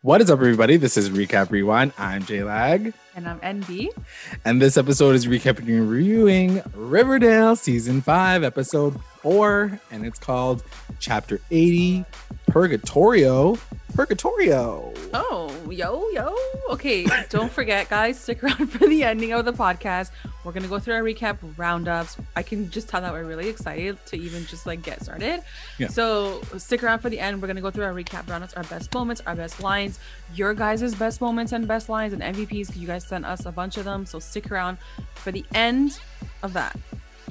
What is up, everybody? This is Recap Rewind. I'm JLAG. And I'm NB. And this episode is recapping and reviewing Riverdale Season 5, Episode 4. And it's called Chapter 80, Purgatorio. Oh, yo. Okay, don't forget, guys, stick around for the ending of the podcast. We're going to go through our recap roundups. I can just tell that we're really excited to even just like get started. Yeah. So stick around for the end. We're going to go through our recap roundups, our best moments, our best lines, your guys' best moments and best lines and MVPs, because you guys sent us a bunch of them. So stick around for the end of that.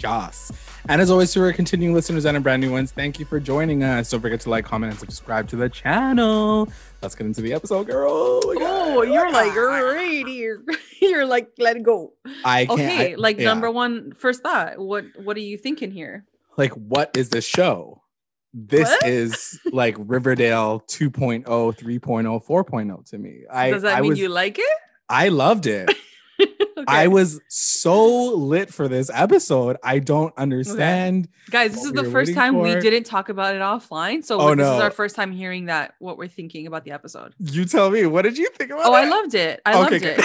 Yes. And as always, to our continuing listeners and our brand new ones, thank you for joining us. Don't forget to like, comment, and subscribe to the channel. Let's get into the episode, girl. You're like right here. You're like, let it go. Number one, first thought. What are you thinking here? Like, what is this show? This is like Riverdale 2.0, 3.0, 4.0 to me. Does that mean you like it? I loved it. Okay. I was so lit for this episode. I don't understand. Okay. Guys, this is the first time we didn't talk about it offline. So this is our first time hearing what we're thinking about the episode. You tell me. What did you think about it? I loved it. I loved it.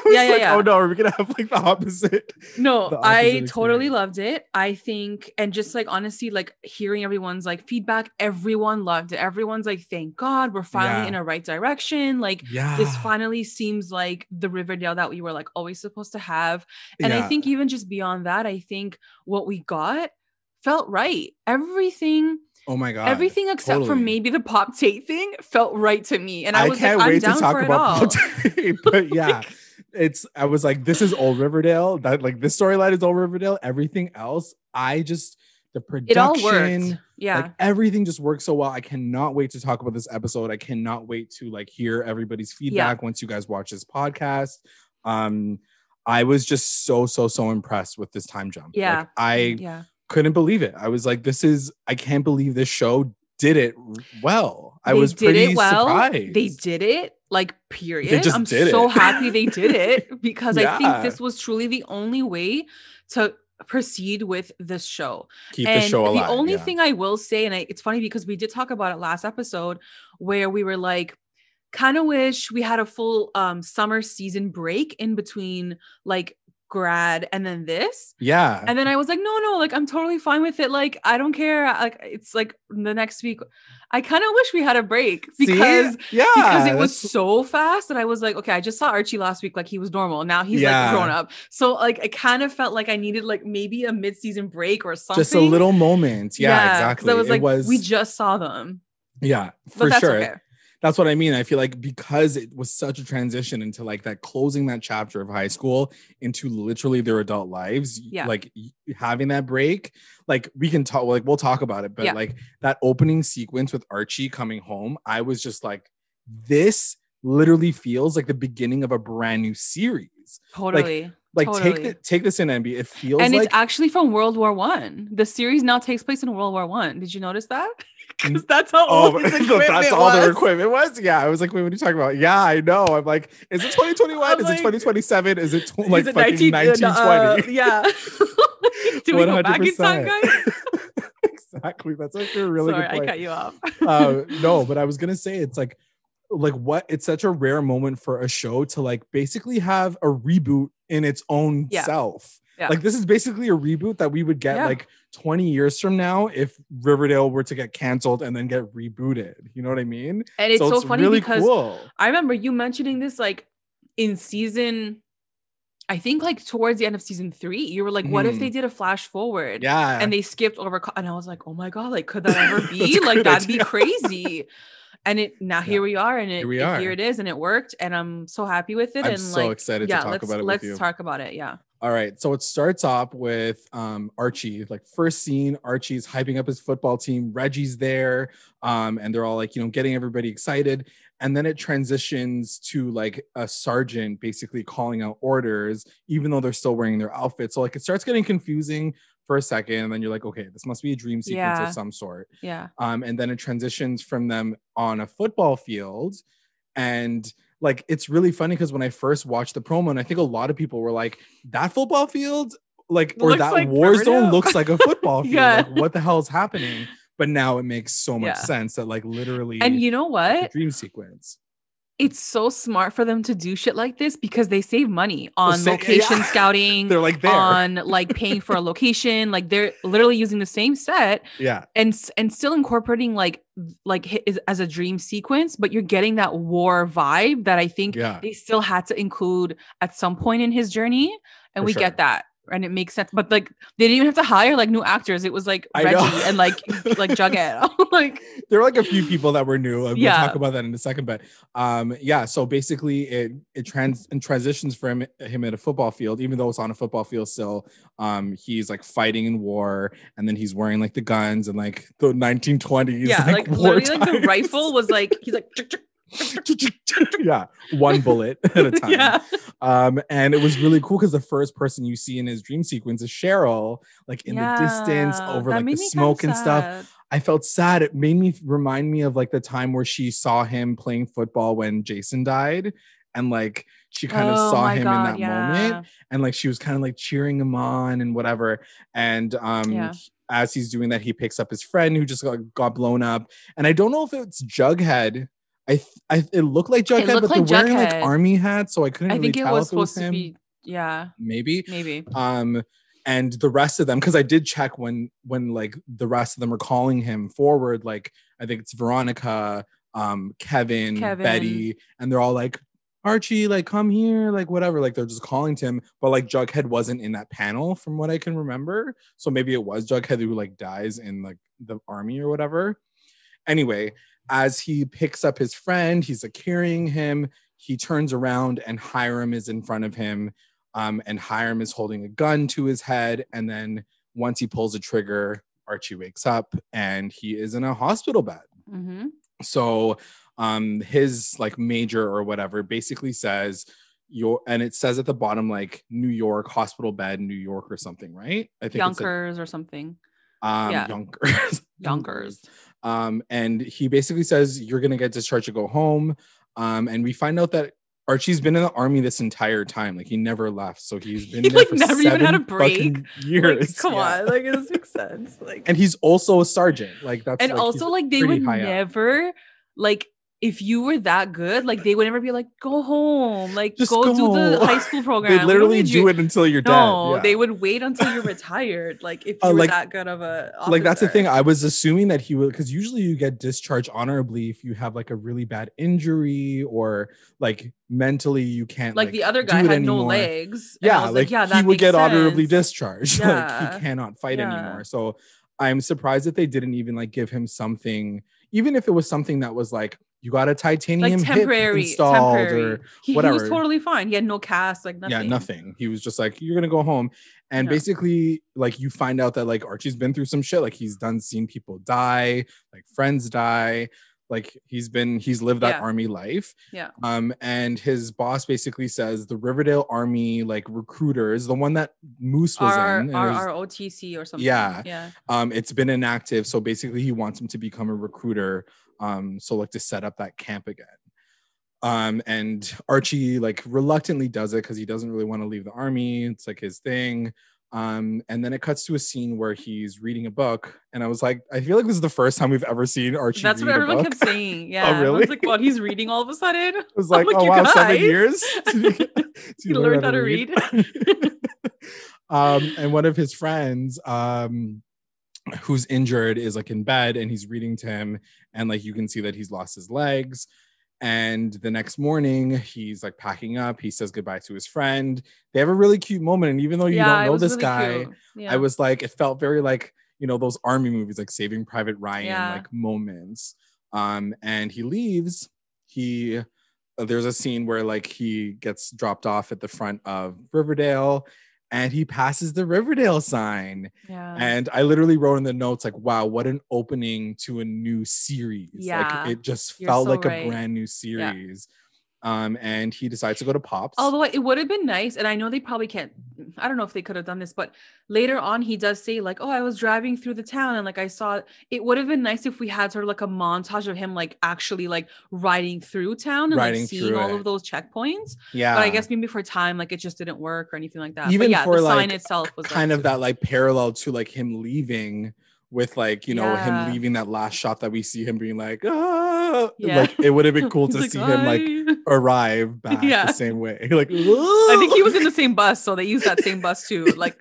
Yeah. Oh no, are we going to have like the opposite? No, I totally loved it. I think, and just like honestly, like hearing everyone's like feedback, everyone loved it. Everyone's like, thank God we're finally in a right direction. Like this finally seems like the Riverdale that we were like always supposed to have. And I think even just beyond that, I think what we got felt right. Everything. Oh my God. Everything except for maybe the Pop Tate thing felt right to me. And I was can't like, wait I'm to down talk for about it Pop Tate. But yeah, I was like, this is old Riverdale. That like this storyline is old Riverdale. Everything else, the production, it all worked. Yeah. Like everything just works so well. I cannot wait to talk about this episode. I cannot wait to like hear everybody's feedback once you guys watch this podcast. I was just so impressed with this time jump. Yeah. Like, I couldn't believe it. I was like, I can't believe this show did it well. I was pretty surprised. They did it, like, period. I'm so happy they did it because I think this was truly the only way to proceed with this show. Keep the show alive. The only thing I will say, and it's funny because we did talk about it last episode where we were like, kind of wish we had a full summer season break in between like grad and then this. Yeah. And then I was like, no, like I'm totally fine with it. Like, I don't care. Like, it's like the next week. I kind of wish we had a break because it was so fast that I was like, okay, I just saw Archie last week. Like he was normal. Now he's like grown up. So like, I kind of felt like I needed like maybe a mid-season break or something. Just a little moment. Yeah, exactly. I was like, we just saw them. Yeah, for sure. Okay. That's what I mean. I feel like because it was such a transition into like that closing that chapter of high school into literally their adult lives, like having that break, like we can talk, like we'll talk about it, but like that opening sequence with Archie coming home, I was just like, this literally feels like the beginning of a brand new series. Totally. Take this in, NB. It feels and like it's actually from World War One. The series now takes place in World War One. Did you notice that? Because that's how old his equipment that's all their equipment was. Yeah, I was like, wait, what are you talking about? Yeah, I know. I'm like, is it 2021? Is it 2027? Is it like fucking 1920? Yeah. Do we go back in time, guys? Exactly. That's like a really good point. I cut you off. No, but I was gonna say it's like what? It's such a rare moment for a show to like basically have a reboot in its own self. Yeah. Like this is basically a reboot that we would get like 20 years from now if Riverdale were to get canceled and then get rebooted. You know what I mean? And it's so funny really because cool. I remember you mentioning this like in season, I think like towards the end of season 3, you were like, what if they did a flash forward? Yeah. And they skipped over. And I was like, oh my God, like could that ever be? Like that'd be crazy. And here we are, and here it is, and it worked, and I'm so happy with it. I'm so excited to talk about it with you. Let's talk about it. Yeah. All right. So it starts off with Archie. Like first scene, Archie's hyping up his football team. Reggie's there, and they're all like, getting everybody excited. And then it transitions to like a sergeant basically calling out orders, even though they're still wearing their outfits. So like it starts getting confusing for a second, and then you're like, okay, this must be a dream sequence of some sort. Yeah. And then it transitions from them on a football field, and like it's really funny because when I first watched the promo, and I think a lot of people were like, that football field, like, or that like war zone looks like a football field. Like, what the hell is happening? But now it makes so much sense that like literally, and you know what? Dream sequence. it's so smart for them to do shit like this because they save money on location scouting. They're like there. On like paying for a location. Like they're literally using the same set. Yeah. And still incorporating like as a dream sequence, but you're getting that war vibe that I think they still had to include at some point in his journey. And we get that. And it makes sense, but like they didn't even have to hire like new actors. It was like Reggie and like Jughead. Like there were like a few people that were new. We'll talk about that in a second. But so basically it transitions for him at a football field, even though it's on a football field still. He's like fighting in war, and then he's wearing like the guns and like the 1920s. Yeah, like literally like the rifle was like he's like yeah, one bullet at a time. Yeah. And it was really cool because the first person you see in his dream sequence is Cheryl, like in the distance over like the smoke and stuff. I felt sad. It made me remind me of like the time where she saw him playing football when Jason died, and like she kind of saw him in that moment, and like she was kind of like cheering him on and whatever. And as he's doing that, he picks up his friend who just got blown up, and I don't know if it's Jughead. It looked like Jughead, but they're wearing like army hats, so I couldn't really tell if it was him. Maybe. And the rest of them, because I did check when like the rest of them are calling him forward, like I think it's Veronica, Kevin, Betty, and they're all like, Archie, like come here, like whatever, like they're just calling to him, but like Jughead wasn't in that panel from what I can remember, so maybe it was Jughead who like dies in like the army or whatever. Anyway, as he picks up his friend, he's like carrying him. He turns around and Hiram is in front of him. And Hiram is holding a gun to his head. And then once he pulls the trigger, Archie wakes up and he is in a hospital bed. Mm-hmm. So his like major or whatever basically says and it says at the bottom like New York, hospital bed, New York or something, right? I think Yonkers or something. Yonkers. And he basically says you're gonna get discharged to go home. And we find out that Archie's been in the army this entire time. Like he never left, so he's been there for never even had a break. Years. Like, come on, like it doesn't make sense. Like, and he's also a sergeant. Like that's and like, also like they would never like. If you were that good, like they would never be like, go home, like just go do the high school program. They literally do it until you're dead. No, they would wait until you're retired. Like if you were that good of a officer. Like that's the thing. I was assuming that he would, because usually you get discharged honorably if you have like a really bad injury or like mentally you can't. Like the other guy had no legs. Yeah, like he would get honorably discharged. Like he cannot fight anymore. So I'm surprised that they didn't even like give him something, even if it was something that was like, you got a titanium like temporary, hip installed or whatever. He was totally fine. He had no cast, like nothing. Yeah, nothing. He was just like, you're gonna go home. And basically, like you find out that like Archie's been through some shit. Like he's seen people die, like friends die. Like he's lived that army life. Yeah. And his boss basically says the Riverdale army like recruiters, the one that Moose was in, our OTC or something. Yeah. Yeah. It's been inactive. So basically he wants him to become a recruiter. So like to set up that camp again. And Archie like reluctantly does it because he doesn't really want to leave the army. It's like his thing. And then it cuts to a scene where he's reading a book, and I was like, I feel like this is the first time we've ever seen Archie. That's what everyone kept saying. Yeah. Oh, really? I was like, what? He's reading all of a sudden? I was like, oh wow, 7 years. He learned how to read. And one of his friends, who's injured, is like in bed, and he's reading to him, and like you can see that he's lost his legs. And the next morning he's like packing up, he says goodbye to his friend. They have a really cute moment, and even though you don't know this really guy, I was like, it felt very like, you know, those army movies like Saving Private Ryan like moments. And he leaves. There's a scene where like he gets dropped off at the front of Riverdale, and he passes the Riverdale sign. Yeah. And I literally wrote in the notes, like, wow, what an opening to a new series. Yeah. Like, it just felt like a brand new series. Yeah. And he decides to go to Pops. Although it would have been nice, and I know they probably can't, I don't know if they could have done this, but later on he does say like, oh, I was driving through the town and like I saw, it would have been nice if we had sort of like a montage of him like actually like riding through town and like seeing all of those checkpoints. Yeah. But I guess maybe for time, like it just didn't work or anything like that. Even but for the like sign itself was kind of that like parallel to like him leaving, with like, you know, him leaving that last shot that we see him being like, like it would have been cool to see him like arrive back the same way. Like, I think he was in the same bus, so they used that same bus too. Like,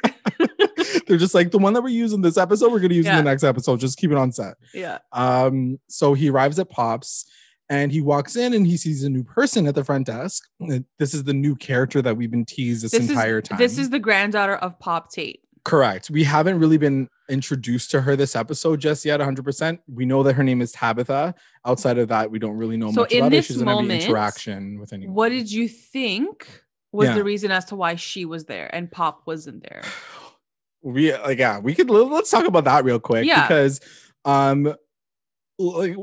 they're just like, the one that we're using this episode, we're gonna use in the next episode. Just keep it on set. Yeah. So he arrives at Pop's and he walks in and he sees a new person at the front desk. This is the new character that we've been teased this entire time. This is the granddaughter of Pop Tate. Correct. We haven't really been introduced to her this episode just yet 100%. We know that her name is Tabitha. Outside of that, we don't really know much about her. She's in any interaction with anyone. What did you think was the reason as to why she was there and Pop wasn't there? Let's talk about that real quick because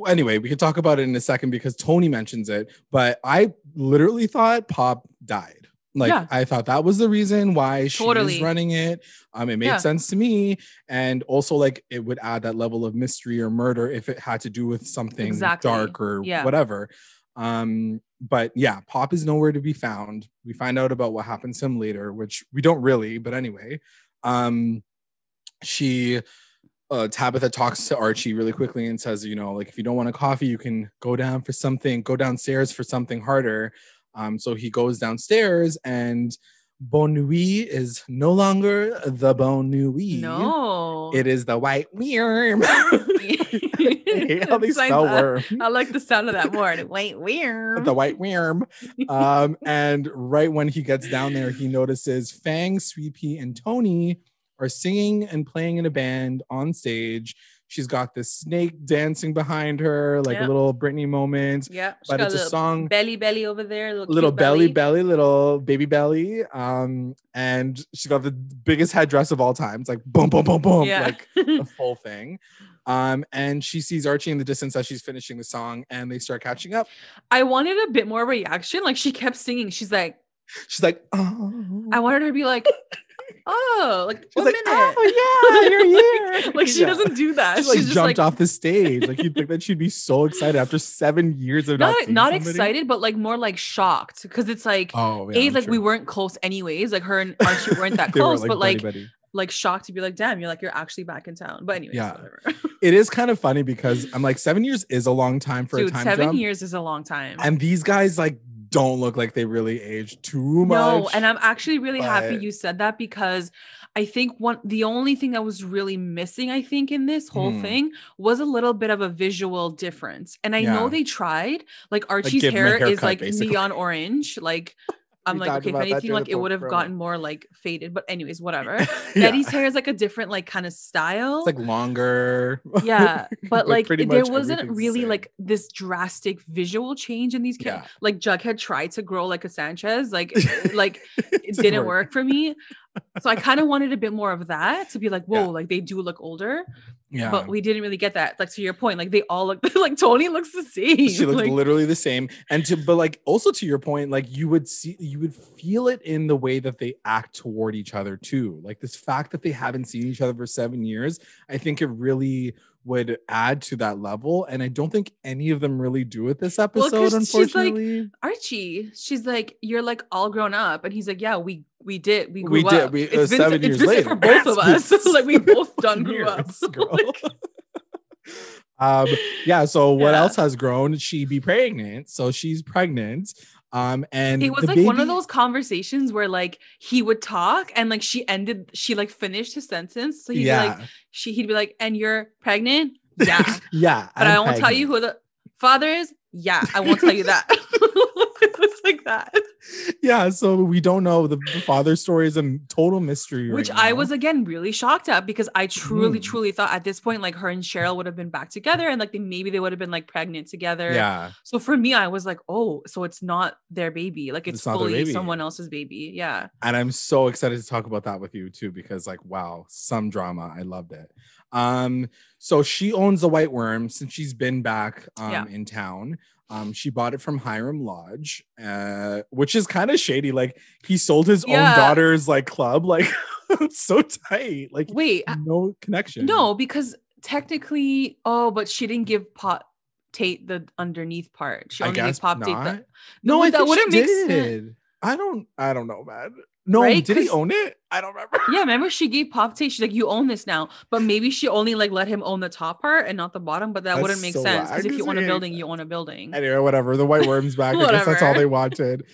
anyway, we could talk about it in a second because Tony mentions it, but I literally thought Pop died. I thought that was the reason why she was running it. It made sense to me. And also, like, it would add that level of mystery or murder if it had to do with something dark or whatever. But yeah, Pop is nowhere to be found. We find out about what happens to him later, which we don't really, but anyway. Tabitha talks to Archie really quickly and says, like, if you don't want a coffee, you can go downstairs for something harder. So he goes downstairs and Bon Nuit is no longer the Bon Nuit. No. It is the white worm. I hate how they spell worm. I like the sound of that more. The white worm. The white worm. And right when he gets down there, he notices Fang, Sweet Pea, and Tony are singing and playing in a band on stage. She's got this snake dancing behind her, like a little Britney moment. Yeah, but it's a song. Belly over there, little belly, little baby belly. And she's got the biggest headdress of all time. It's like boom, boom, boom, boom, like the full thing. And she sees Archie in the distance as she's finishing the song, and they start catching up. I wanted a bit more reaction. Like, she kept singing. She's like, oh. I wanted her to be like, oh, like, she's like, oh yeah, you're here. Like, she doesn't do that. She just jumped off the stage. Like, you'd think that she'd be so excited after 7 years of not excited, but like more like shocked, because it's like, we weren't close anyways. Like, her and Archie weren't that close, but buddy. Like shocked to be like, damn, you're actually back in town. But anyways, whatever. It is kind of funny because I'm like, 7 years is a long time for a time 7 jump. years is a long time, and these guys like don't look like they really aged too much. No, and I'm actually really happy you said that, because I think the only thing that was really missing, I think, in this whole thing was a little bit of a visual difference. And I know they tried. Like, Archie's hair is like basically neon orange. Like, I'm like, okay, if anything, like, it would have gotten more like faded, but anyways, whatever. Betty's hair is like a different like kind of style. It's like longer. Yeah, but like there wasn't really like this drastic visual change in these characters. Like, Jughead tried to grow like a Sanchez, like it didn't work for me. So I kind of wanted a bit more of that, to be like, whoa, like they do look older. Yeah, but we didn't really get that. Like, to your point, like they all look like Tony looks the same. She looks literally the same. But like, also to your point, like you would feel it in the way that they act toward each other too. Like, this fact that they haven't seen each other for 7 years, I think it really would add to that level. And I don't think any of them really do it this episode, unfortunately. She's like, Archie, she's like, you're like all grown up. And he's like, yeah, we did. We grew up. It's been 7 years later for both of us. Like, we both done grew up. So what else has grown? She be pregnant. So she's pregnant. And it was like one of those conversations where like he would talk and like she like finished his sentence. So he'd be like, and you're pregnant? Yeah. Yeah. But I won't tell you who the father is. Yeah, I won't tell you that. It was like that. Yeah, so we don't know. The father's story is a total mystery. Which I was, again, really shocked at, because I truly thought at this point, like, her and Cheryl would have been back together, and like maybe they would have been like pregnant together. Yeah. So for me, I was like, oh, so it's not their baby. Like, it's fully someone else's baby. Yeah. And I'm so excited to talk about that with you too, because like, wow, some drama. I loved it. So she owns the white worm since she's been back in town. She bought it from Hiram Lodge, which is kind of shady. Like, he sold his own daughter's like club. Like, it's so tight. Like, wait, no connection. No, because technically, but she didn't give Tate the underneath part. She only gave Tate No, I think she did. I don't know, man. No, right? Did he own it? I don't remember. Yeah, remember she gave Pop Tate. She's like, you own this now, but maybe she only like let him own the top part and not the bottom. But that wouldn't make sense because if you own a building, you own a building. Anyway, whatever. The White Worm's back. I guess that's all they wanted.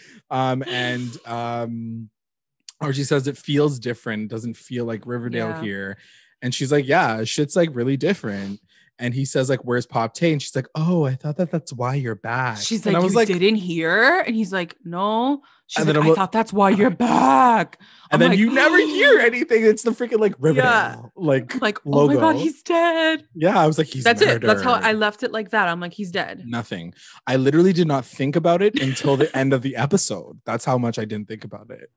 Archie says it feels different. It doesn't feel like Riverdale here. And she's like, yeah, shit's like really different. And he says like, where's Pop Tate? And she's like, oh, I thought that's why you're back. She's and like, I was you didn't hear? And he's like, no. She's like, I thought that's why you're back. And then you never hear anything. It's the freaking like Riverdale like logo. Oh my God, he's dead. Yeah, I was like, he's murdered. It. That's how I left it like that. I'm like, he's dead. Nothing. I literally did not think about it until the end of the episode. That's how much I didn't think about it.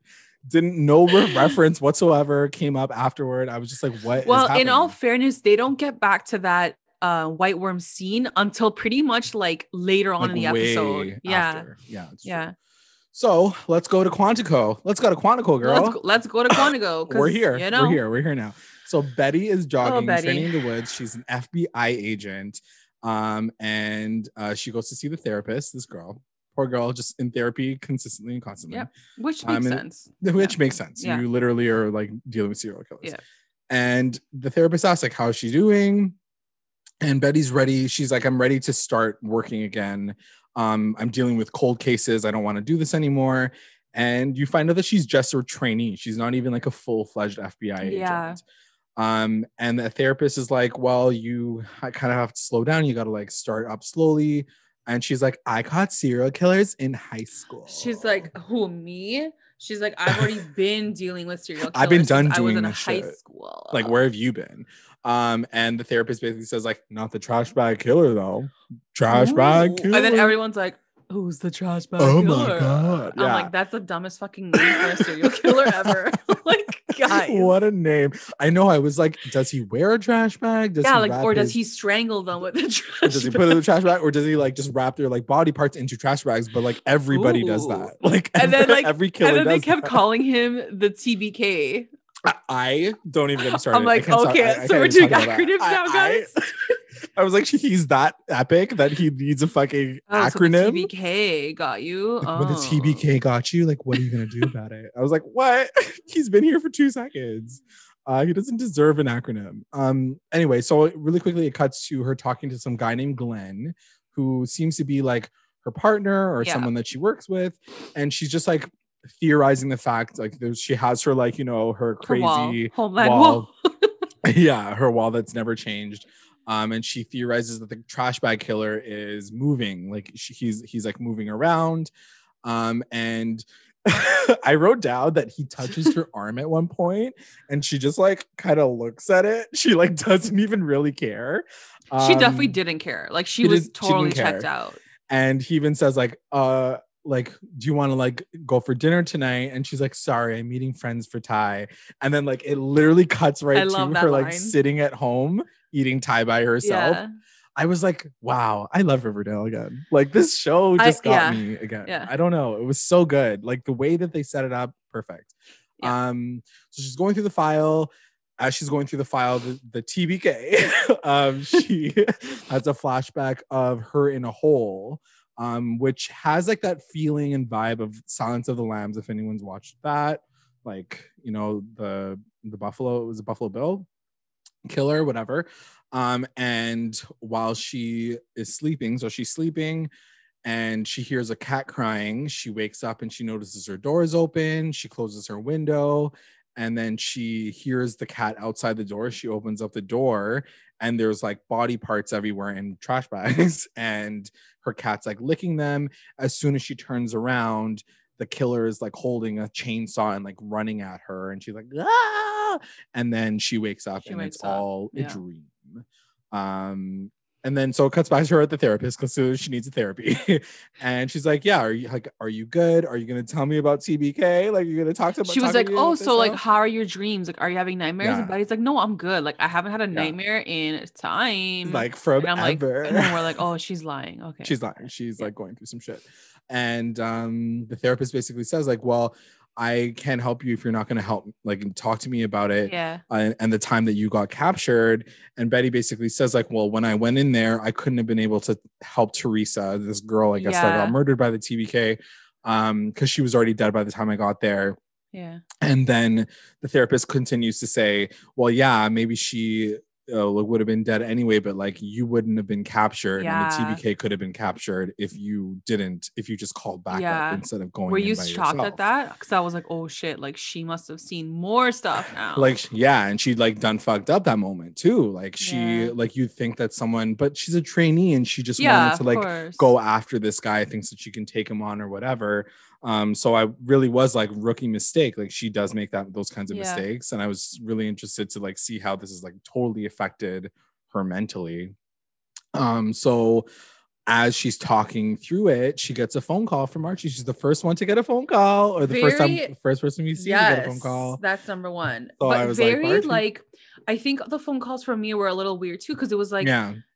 No reference whatsoever came up afterward. I was just like, what is happening? In all fairness, they don't get back to that White Worm scene until pretty much like later on in the episode. Yeah. So let's go to Quantico. Let's go to Quantico, girl. Let's go to Quantico. We're here. You know? We're here now. So Betty is jogging, training in the woods. She's an FBI agent. And she goes to see the therapist, this girl. Poor girl, just in therapy consistently and constantly. Yeah, which makes sense. Which makes sense. Yeah. You literally are like dealing with serial killers. Yeah. And the therapist asks like, how's she doing? And Betty's ready. She's like, I'm ready to start working again. I'm dealing with cold cases. I don't want to do this anymore. And you find out that she's just a trainee. She's not even like a full-fledged FBI agent. And the therapist is like, well, you kind of have to slow down. You got to like start up slowly. And she's like, I caught serial killers in high school. She's like, who, me? She's like, I've already been dealing with serial killers. I've been done doing this high shit. School. Like, where have you been? And the therapist basically says like, not the trash bag killer though. Trash bag killer. And then everyone's like, who's the trash bag killer? My God. I'm like, that's the dumbest fucking name for a serial killer ever. Like, guys. What a name. I know. I was like, does he wear a trash bag? Does he strangle them with a trash bag? Does he put it in the trash bag? Or does he like just wrap their like body parts into trash bags? But like everybody does that. Like, every killer does. And then they kept calling him the TBK. I don't even get me started. I'm like, okay, so we're doing acronyms now, guys. I was like, he's that epic that he needs a fucking acronym. So the TBK got you. Like, when the TBK got you, like, what are you gonna do about it? I was like, what? He's been here for 2 seconds. He doesn't deserve an acronym. Anyway, so really quickly, it cuts to her talking to some guy named Glenn, who seems to be like her partner or someone that she works with, and she's just like theorizing the fact like she has her like, you know, her crazy wall. Yeah, her wall that's never changed. And she theorizes that the trash bag killer is moving, like he's like moving around. And I wrote down that he touches her arm at one point and she just like kind of looks at it. She like doesn't even really care. She definitely didn't care. Like she was totally checked out. And he even says like, do you want to like go for dinner tonight? And she's like, sorry, I'm meeting friends for Thai. And then like it literally cuts right to her like sitting at home eating Thai by herself. Yeah. I was like, wow, I love Riverdale again. Like this show just got me again. Yeah. I don't know. It was so good. Like the way that they set it up, perfect. Yeah. So she's going through the file. As she's going through the file, the TBK, she has a flashback of her in a hole. Which has like that feeling and vibe of Silence of the Lambs, if anyone's watched that. Like, you know, the buffalo, it was a Buffalo Bill killer, whatever. And while she is sleeping, so she's sleeping and she hears a cat crying. She wakes up and she notices her door is open. She closes her window and then she hears the cat outside the door. She opens up the door and there's like body parts everywhere in trash bags and her cat's like licking them. As soon as she turns around, the killer is like holding a chainsaw and like running at her and she's like, ah! And then she wakes up and it's all a dream. And then so it cuts back to her at the therapist because she needs a therapy. And she's like, yeah, are you good? Are you going to tell me about TBK? Like, you're going to talk to me? She was like, oh, so like, how are your dreams? Like, are you having nightmares? Yeah. And Buddy's like, no, I'm good. Like, I haven't had a nightmare in time. Like, forever. And I'm like, and then we're like, oh, she's lying. Okay. She's lying. She's like going through some shit. And the therapist basically says like, well, I can't help you if you're not going to help, like, talk to me about it. Yeah. And the time that you got captured. And Betty basically says like, well, when I went in there, I couldn't have been able to help Teresa, this girl, I guess, that got murdered by the TBK, because she was already dead by the time I got there. Yeah. And then the therapist continues to say, well, yeah, maybe she would have been dead anyway, but like you wouldn't have been captured, and the TBK could have been captured if you just called back up instead of going. Were you shocked at that? Because I was like, oh shit, like she must have seen more stuff now. Like, yeah, and she like done fucked up that moment too. Like she like you'd think that someone, but she's a trainee and she just wanted to like go after this guy, thinks that she can take him on or whatever. So I really was like rookie mistake. Like she does make those kinds of mistakes, and I was really interested to like see how this is like totally affected her mentally. So as she's talking through it, she gets a phone call from Archie. She's the first one to get a phone call, or the first person we see to get a phone call. That's number one. So but I was like, I think the phone calls from me were a little weird too, because it was like,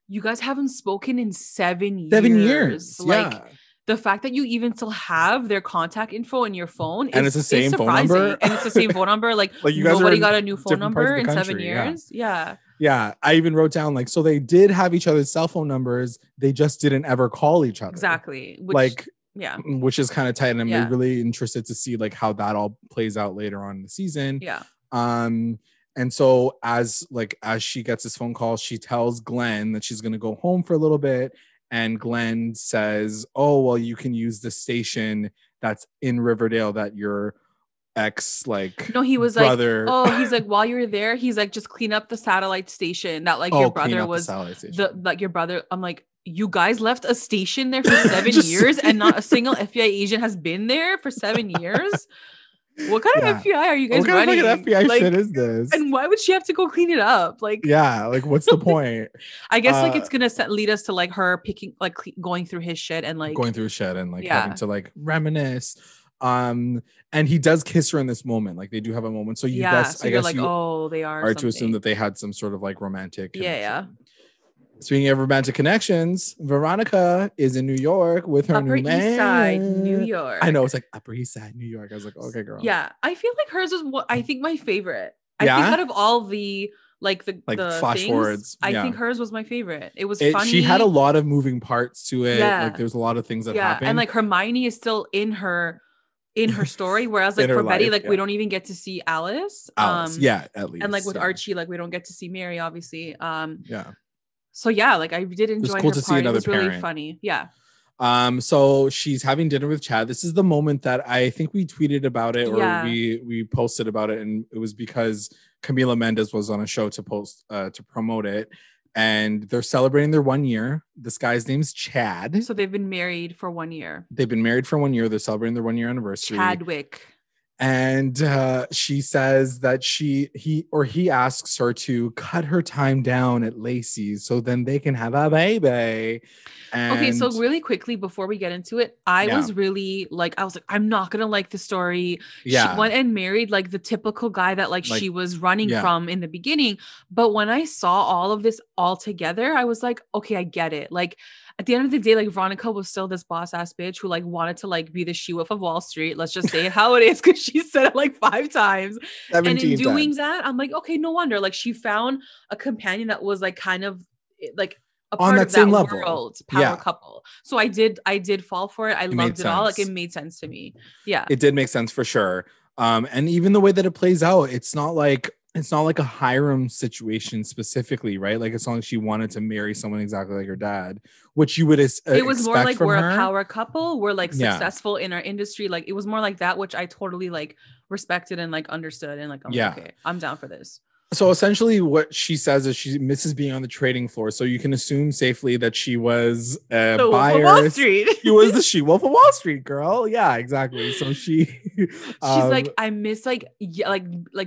you guys haven't spoken in 7 years. 7 years. Like the fact that you even still have their contact info in your phone and it's the same phone number. And it's the same phone number. Like you guys nobody got a new phone number in 7 years. Yeah. Yeah. I even wrote down like, so they did have each other's cell phone numbers. They just didn't ever call each other. Exactly. Which is kind of tight. And I'm really interested to see like how that all plays out later on in the season. Yeah. And so as she gets this phone call, she tells Glenn that she's going to go home for a little bit. And Glenn says, oh, well, you can use the station that's in Riverdale that your ex he was brother. Like, oh, he's like, while you're there, he's like, just clean up the satellite station that like your brother was your brother. I'm like, you guys left a station there for 7 years and not a single FBI agent has been there for 7 years. What kind of FBI are you guys running? What kind of FBI shit is this? And why would she have to go clean it up? Like, like what's the point? I guess like it's gonna lead us to like her picking, like going through his shit and like having to like reminisce. And he does kiss her in this moment. Like they do have a moment. So you guess, I guess like, they are to assume that they had some sort of like romantic connection. Yeah. Speaking of romantic connections, Veronica is in New York with her Upper new man. East Side, New York. I know, it's like Upper East Side, New York. I was like, okay, girl. Yeah, I feel like hers is what I think my favorite. I think out of all the the flash things, forwards, I think hers was my favorite. It was funny. She had a lot of moving parts to it. Yeah. Like there's a lot of things that happened. And like Hermione is still in her story, whereas like for Betty, like we don't even get to see Alice. At least. And like with Archie, like we don't get to see Mary, obviously. Yeah. So yeah, like I did enjoy it was cool her to part. see another it was parent. really funny. Yeah. So she's having dinner with Chad. This is the moment that I think we tweeted about it, or we posted about it, and it was because Camila Mendes was on a show to promote it, and they're celebrating their 1 year. This guy's name's Chad. So they've been married for 1 year. They've been married for 1 year. They're celebrating their 1 year anniversary. Chadwick. And she says that he asks her to cut her time down at Lacey's so then they can have a baby. And okay, so really quickly before we get into it, I was really like, I'm not gonna like the story. Yeah. She went and married like the typical guy that like she was running from in the beginning. But when I saw all of this all together, I was like, okay, I get it. Like at the end of the day, like Veronica was still this boss ass bitch who like wanted to like be the she-wolf of Wall Street. Let's just say it how it is, because she said it like 5 times. And in doing that, I'm like, okay, no wonder. Like she found a companion that was like kind of like a part of that world power couple. So I did fall for it. I loved it all. Like it made sense to me. Yeah, it did make sense for sure. And even the way that it plays out, it's not like a Hiram situation specifically, right? Like it's not like she wanted to marry someone exactly like her dad, which you would it was more like we're a power couple, we're like successful in our industry. Like it was more like that, which I totally like respected and like understood, and like I'm like, okay, I'm down for this. So essentially what she says is she misses being on the trading floor. So you can assume safely that she was a buyer. Wall Street. She was the she-wolf of Wall Street, girl. Yeah, exactly. So she's like, I miss like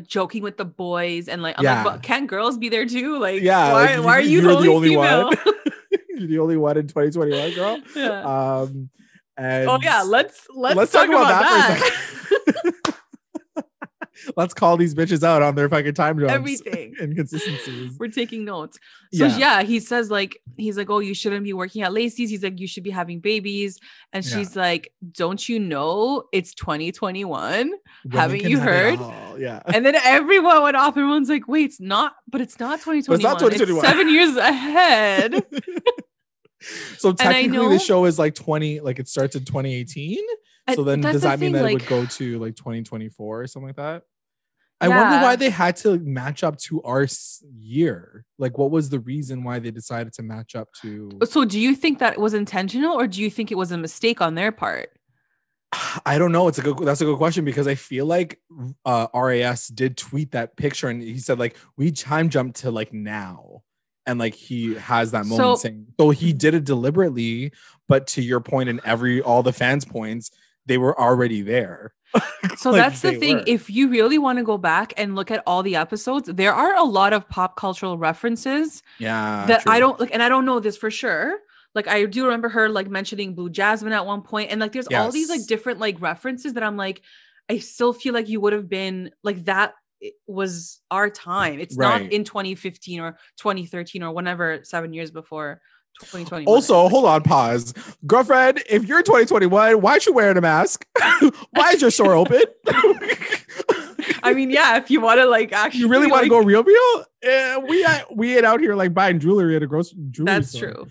joking with the boys, and like I'm like, but can't girls be there too? Like, why are you the only female? One? You're the only one in 2021, girl. Yeah. And let's talk about that for a second. Let's call these bitches out on their fucking time jumps. Everything. Inconsistencies. We're taking notes. So he says like, he's like, oh, you shouldn't be working at Lacey's. He's like, you should be having babies. And she's like, don't you know it's 2021? Haven't you heard? Yeah. And then everyone went off. Everyone's like, wait, it's not 2021. It's not 2021. It's 7 years ahead. So technically the show is like it starts in 2018. So then does that mean that it would go to like 2024 or something like that? I wonder why they had to match up to our year. Like, what was the reason why they decided to match up to? So do you think that it was intentional, or do you think it was a mistake on their part? I don't know. That's a good question, because I feel like RAS did tweet that picture and he said like, we time jumped to like now. And like he has that moment saying, so he did it deliberately, but to your point and all the fans' points, they were already there. So like, that's the thing. If you really want to go back and look at all the episodes, there are a lot of pop cultural references. Yeah. That true. I don't like, and I don't know this for sure. Like I do remember her like mentioning Blue Jasmine at one point, and like there's all these like different like references that I'm like, I still feel like you would have been like that. It was our time. It's not in 2015 or 2013 or whenever 7 years before 2020. Also, hold on, pause. Girlfriend, if you're 2021, why aren't you wearing a mask? Why is your store open? I mean, yeah, if you want to like actually, you really want to go real? We ain't out here like buying jewelry at a grocery store. That's true.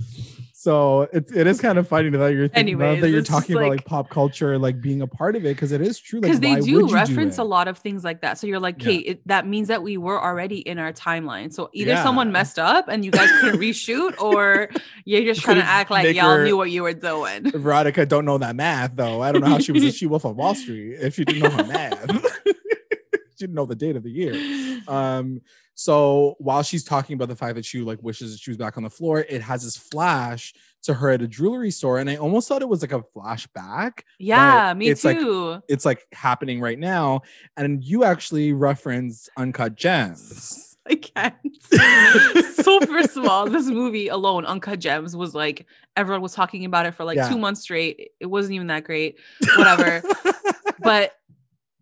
So it is kind of funny that you're thinking that you're talking about like pop culture, like being a part of it, because it is true. Because they do reference a lot of things like that. So you're like, okay, that means that we were already in our timeline. So either someone messed up and you guys couldn't reshoot, or you're just trying to act like y'all knew what you were doing. Veronica don't know that math though. I don't know how she was a she-wolf on Wall Street if she didn't know her math. She didn't know the date of the year. So while she's talking about the fact that she like wishes that she was back on the floor, it has this flash to her at a jewelry store, and I almost thought it was like a flashback. Yeah, me too. It's like happening right now, and you actually reference Uncut Gems. I can't. So first of all, this movie alone, Uncut Gems, was like everyone was talking about it for like 2 months straight. It wasn't even that great, whatever. But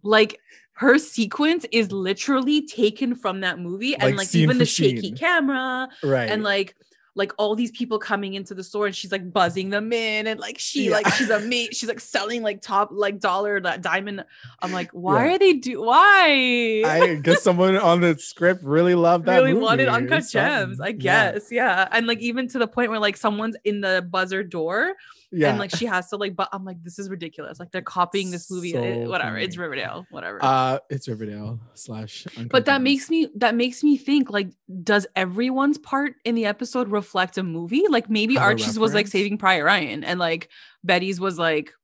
like, her sequence is literally taken from that movie, and like even the shaky camera, and like all these people coming into the store, and she's like buzzing them in, and like she's like selling like top like dollar that diamond. I'm like, why are they why? I guess someone on the script really loved that movie. Wanted Uncut Gems, I guess. And like even to the point where like someone's in the buzzer door. And like she has to like, but I'm like, this is ridiculous. Like they're copying this movie. Whatever. Funny. It's Riverdale. Whatever. It's Riverdale / But that makes me think, like, does everyone's part in the episode reflect a movie? Like maybe Archie's was like Saving Private Ryan, and like Betty's was like,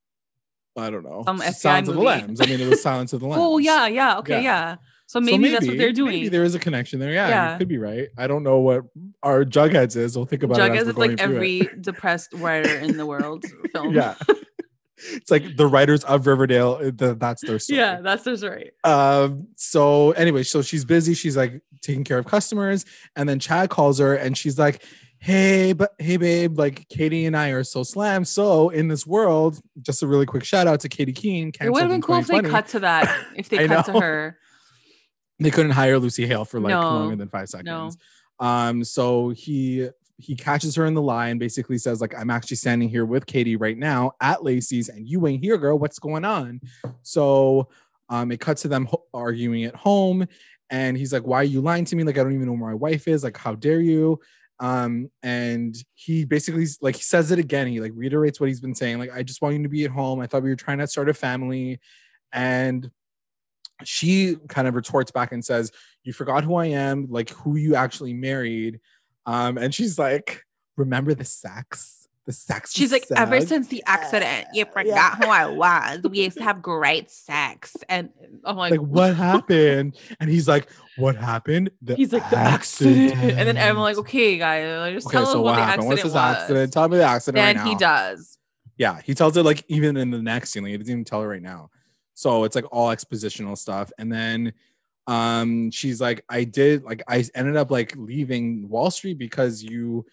I don't know, some FBI Silence movie. of the Lambs. I mean, it was Silence of the Lambs. Oh yeah. Okay, yeah. So maybe that's what they're doing. Maybe there is a connection there. Yeah, you could be right. I don't know what our Jugheads is. We'll think about it. Jugheads is like every depressed writer in the world film. Yeah. It's like the writers of Riverdale. That's their story. Yeah, that's their story. So anyway, so she's busy. She's like taking care of customers. And then Chad calls her and she's like, hey babe, like Katie and I are so slammed. So in this world, just a really quick shout out to Katie Keene. It would have been cool if they cut to that. If they cut to her. They couldn't hire Lucy Hale for like longer than 5 seconds. No. So he catches her in the lie and basically says like, I'm actually standing here with Katie right now at Lacey's and you ain't here, girl. What's going on? So it cuts to them arguing at home, and he's like, why are you lying to me? Like, I don't even know where my wife is. Like, how dare you? And he basically like, he says it again. He like reiterates what he's been saying. Like, I just want you to be at home. I thought we were trying to start a family. And she kind of retorts back and says, you forgot who I am, like who you actually married. And she's like, remember the sex? She's like, ever since the accident, you forgot who I was. We used to have great sex. And I'm like what happened? And he's like, what happened? He's like, the accident. And then I'm like, okay, guys, just tell us what the accident was. What's this accident? Tell me the accident right now. And he does. Yeah, he tells it like even in the next scene. Like, he doesn't even tell her right now. So it's like all expositional stuff. And then she's like, I ended up like leaving Wall Street because you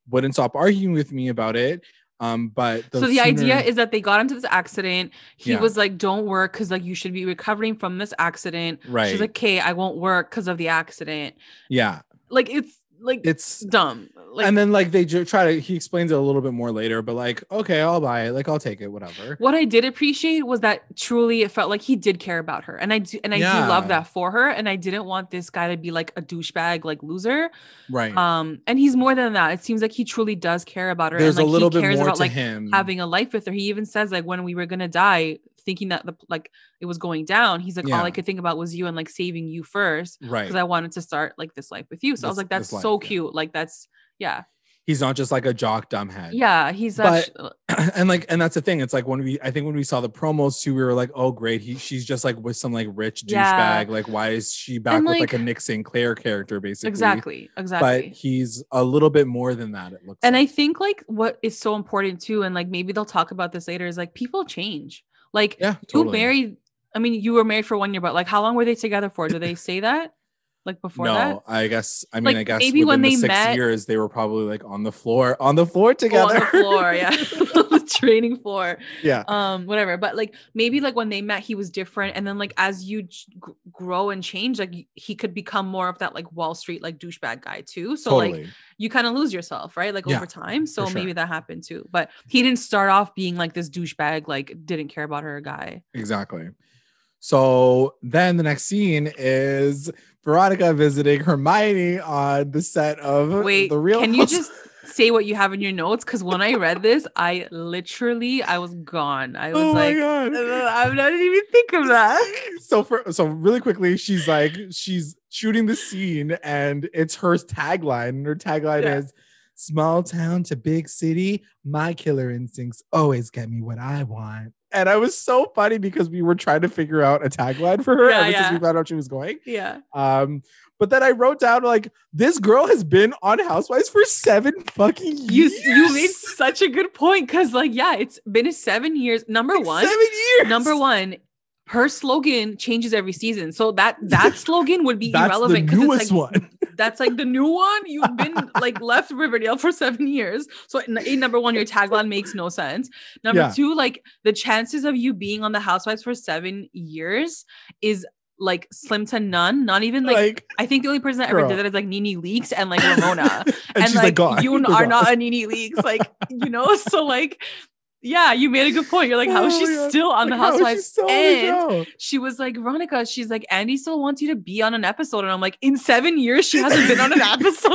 wouldn't stop arguing with me about it. But the idea is that they got into this accident. He was like, don't work because like you should be recovering from this accident. Right. She's like, okay, I won't work because of the accident. Yeah. Like it's like it's dumb. Like, and then like they he explains it a little bit more later, but like, okay, I'll buy it. Like, I'll take it, whatever. What I did appreciate was that truly it felt like he did care about her. And I do love that for her. And I didn't want this guy to be like a douchebag, like loser. Right. And he's more than that. It seems like he truly does care about her. There's and like a little he bit cares more about to like him. having a life with her. He even says like when we were gonna die, thinking that like it was going down, he's like, all I could think about was you and like saving you first. Right. Because I wanted to start like this life with you. So I was like, that's so cute. Like that's he's not just like a jock dumbhead. Yeah, he's and that's the thing. It's like when we saw the promos too, we were like, oh great, she's just like with some like rich douchebag. Like why is she back with like a Nick Sinclair character basically? Exactly. But he's a little bit more than that, it looks. And I think like what is so important too, and like maybe they'll talk about this later, is like people change. Like you married. I mean, you were married for 1 year, but like how long were they together for? Do they say that? Like before that? No, I guess maybe when they met 6 years, they were probably like on the floor together. On the floor, yeah. The training floor. Yeah. Whatever. But like maybe like when they met, he was different. And then like as you grow and change, like he could become more of that like Wall Street, like douchebag guy too. So like you kind of lose yourself, right? Like over time. So maybe that happened too. But he didn't start off being like this douchebag, like didn't care about her guy. Exactly. So then the next scene is Veronica visiting Hermione on the set of The Real Can you just say what you have in your notes? Because when I read this, I was gone. I was my God. I'm not even think of that. So really quickly, she's shooting the scene and it's her tagline. And her tagline is, small town to big city, my killer instincts always get me what I want. And I was so funny because we were trying to figure out a tagline for her ever since we found out she was going. Yeah. But then I wrote down like, this girl has been on Housewives for 7 fucking years. You made such a good point because like, it's been 7 years. Number one, her slogan changes every season. So that slogan would be irrelevant because it's like one. That's like the new one. You've been like left Riverdale for 7 years. So number one, your tagline makes no sense. Number two, like the chances of you being on the Housewives for 7 years is like slim to none. Not even like I think the only person that ever did that is like Nene Leakes and like Ramona. and like you are not a Nene Leakes, like, you know, so like, yeah, you made a good point. You're like, how is she still on the Housewives? And she was like, Veronica, she's like, Andy still wants you to be on an episode. And I'm like, in 7 years, she hasn't been on an episode.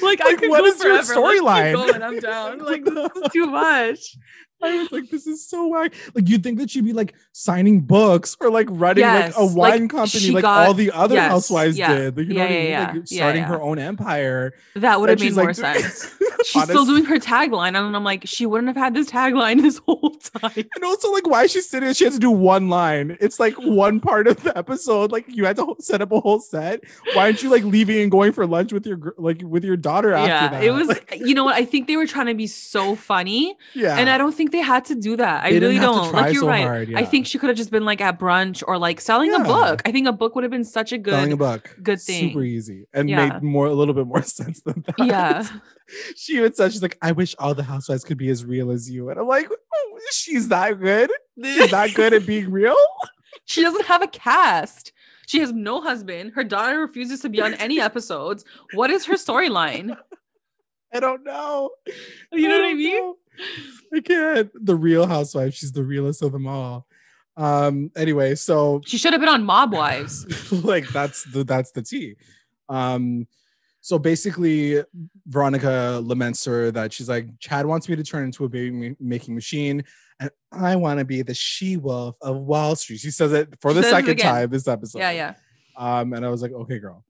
Like I could what go is your storyline? I'm down. Like this is too much. I was like, this is so whack. Like you'd think that she'd be like signing books or like running like a wine company like all the other housewives did. Like, you know what I mean? Like starting her own empire. That would have made more sense. She's still doing her tagline. And I'm like, she wouldn't have had this tagline this whole time. And also like why she's sitting, she has to do one line. It's like one part of the episode. Like you had to set up a whole set. Why aren't you like leaving and going for lunch with your daughter after that? It was you know what? I think they were trying to be so funny. Yeah. And I don't think they had to do that. I really don't. Like you're right. Hard, I think she could have just been like at brunch or like selling a book. I think a book would have been such a good thing. Super easy and made a little bit more sense than that. Yeah. She even said, she's like, I wish all the housewives could be as real as you. And I'm like, oh, she's that good? She's that good at being real? She doesn't have a cast. She has no husband. Her daughter refuses to be on any episodes. What is her storyline? I don't know. You know what I mean? I can't. The Real Housewife. She's the realest of them all. Anyway, so she should have been on Mob Wives. Like that's the tea. So basically, Veronica laments her that she's like, Chad wants me to turn into a baby making machine, and I want to be the she-wolf of Wall Street. She says it for the second time this episode. Yeah. And I was like, okay, girl.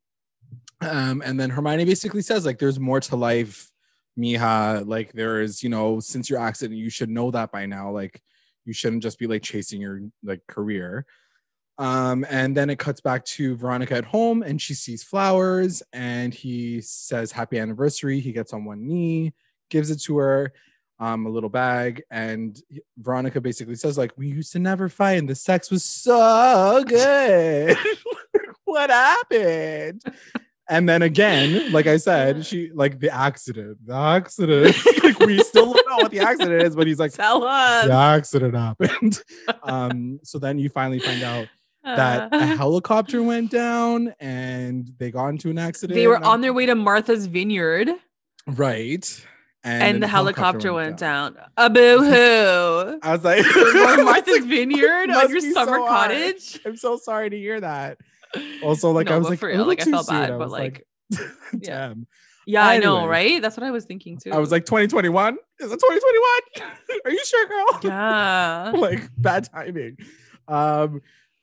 And then Hermione basically says like, there's more to life, Mija. Like there is, you know, since your accident, you should know that by now. Like you shouldn't just be like chasing your like career. And then it cuts back to Veronica at home and she sees flowers and he says happy anniversary. He gets on one knee, gives it to her, a little bag, and Veronica basically says like, we used to never fight and the sex was so good. What happened? And then again, like I said, she like the accident. Like we still don't know what the accident is, but he's like, tell us. The accident happened. So then you finally find out that a helicopter went down and they got into an accident. They were on their way to Martha's Vineyard. Right. And the helicopter went down. A boo-hoo. I was like, Martha's Vineyard on your summer cottage. I'm so sorry to hear that. Also, like, I was like, for real, like, I felt bad, but like, damn. Yeah, anyway, I know, right? That's what I was thinking too. I was like, 2021? Is it 2021? Are you sure, girl? Yeah. Like, bad timing.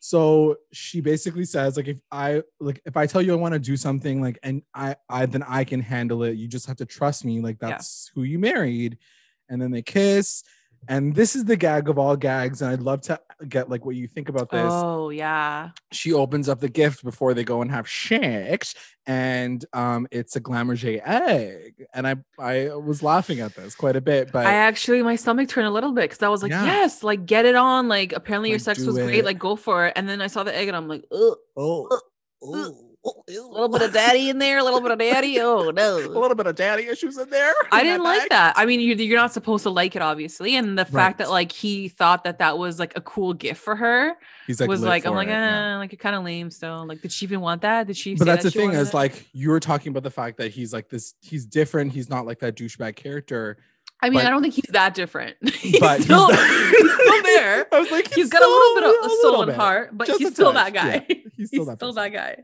So she basically says, like, if I tell you I want to do something, like, and I then I can handle it. You just have to trust me. Like, that's who you married. And then they kiss. And this is the gag of all gags. And I'd love to get like what you think about this. Oh, yeah. She opens up the gift before they go and have sex. And it's a Glamour-J egg. And I was laughing at this quite a bit. But my stomach turned a little bit because I was like, yes, like get it on. Like apparently your sex was great. Like go for it. And then I saw the egg and I'm like, a little bit of daddy in there, a little bit of daddy. Oh no, a little bit of daddy issues in there. I didn't like that. I mean, you're not supposed to like it, obviously, and the fact that like he thought that was like a cool gift for her. He's like, was like, I'm like, like it's kind of lame still. Like, did she even want that? Did she? But that's the thing is like you were talking about the fact that he's like this. He's different. He's not like that douchebag character. I mean, I don't think he's that different. He's still there. I was like, he's got a little bit of soul and heart, but he's still that guy. Yeah, he's still that guy.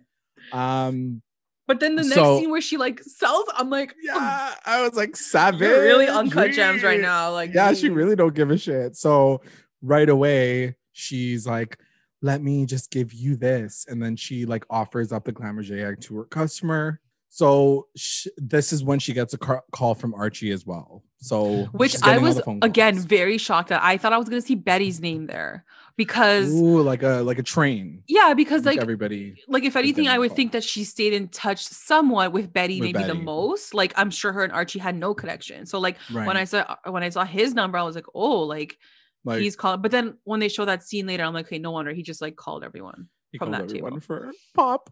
But then the next scene where she like sells, I'm like, I was like, savage. You're really uncut gems right now. Like, geez. She really don't give a shit. So right away, she's like, let me just give you this. And then she like offers up the Glamour-J egg to her customer. So this is when she gets a call from Archie as well. So which I was again very shocked at. I thought I was going to see Betty's name there because like a train. Yeah, because like everybody, like if anything, I would think that she stayed in touch somewhat with Betty, maybe the most. Like I'm sure her and Archie had no connection. So like when I saw his number, I was like, oh, like he's calling. But then when they show that scene later, I'm like, okay, no wonder he just like called everyone from that table for pop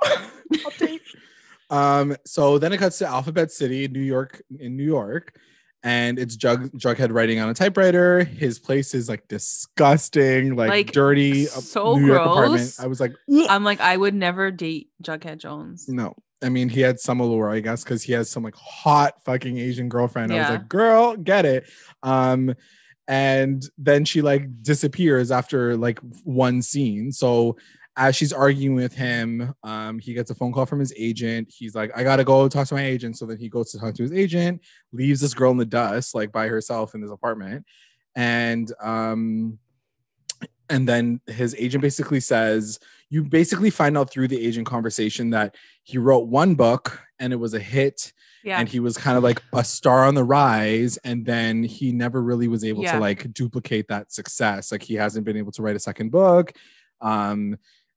update. So then it cuts to Alphabet City, New York, and it's Jughead writing on a typewriter. His place is like disgusting, like dirty, so New gross. York apartment. I was like, ugh. I'm like, I would never date Jughead Jones. No, I mean he had some allure, I guess, because he has some like hot fucking Asian girlfriend. I was like, girl, get it. And then she like disappears after like one scene. So as she's arguing with him, he gets a phone call from his agent. He's like, I gotta go talk to my agent. So then he goes to talk to his agent, leaves this girl in the dust, like by herself in his apartment. And then his agent basically says, you basically find out through the agent conversation that he wrote one book and it was a hit. Yeah. And he was kind of like a star on the rise. And then he never really was able to like duplicate that success. Like he hasn't been able to write a second book.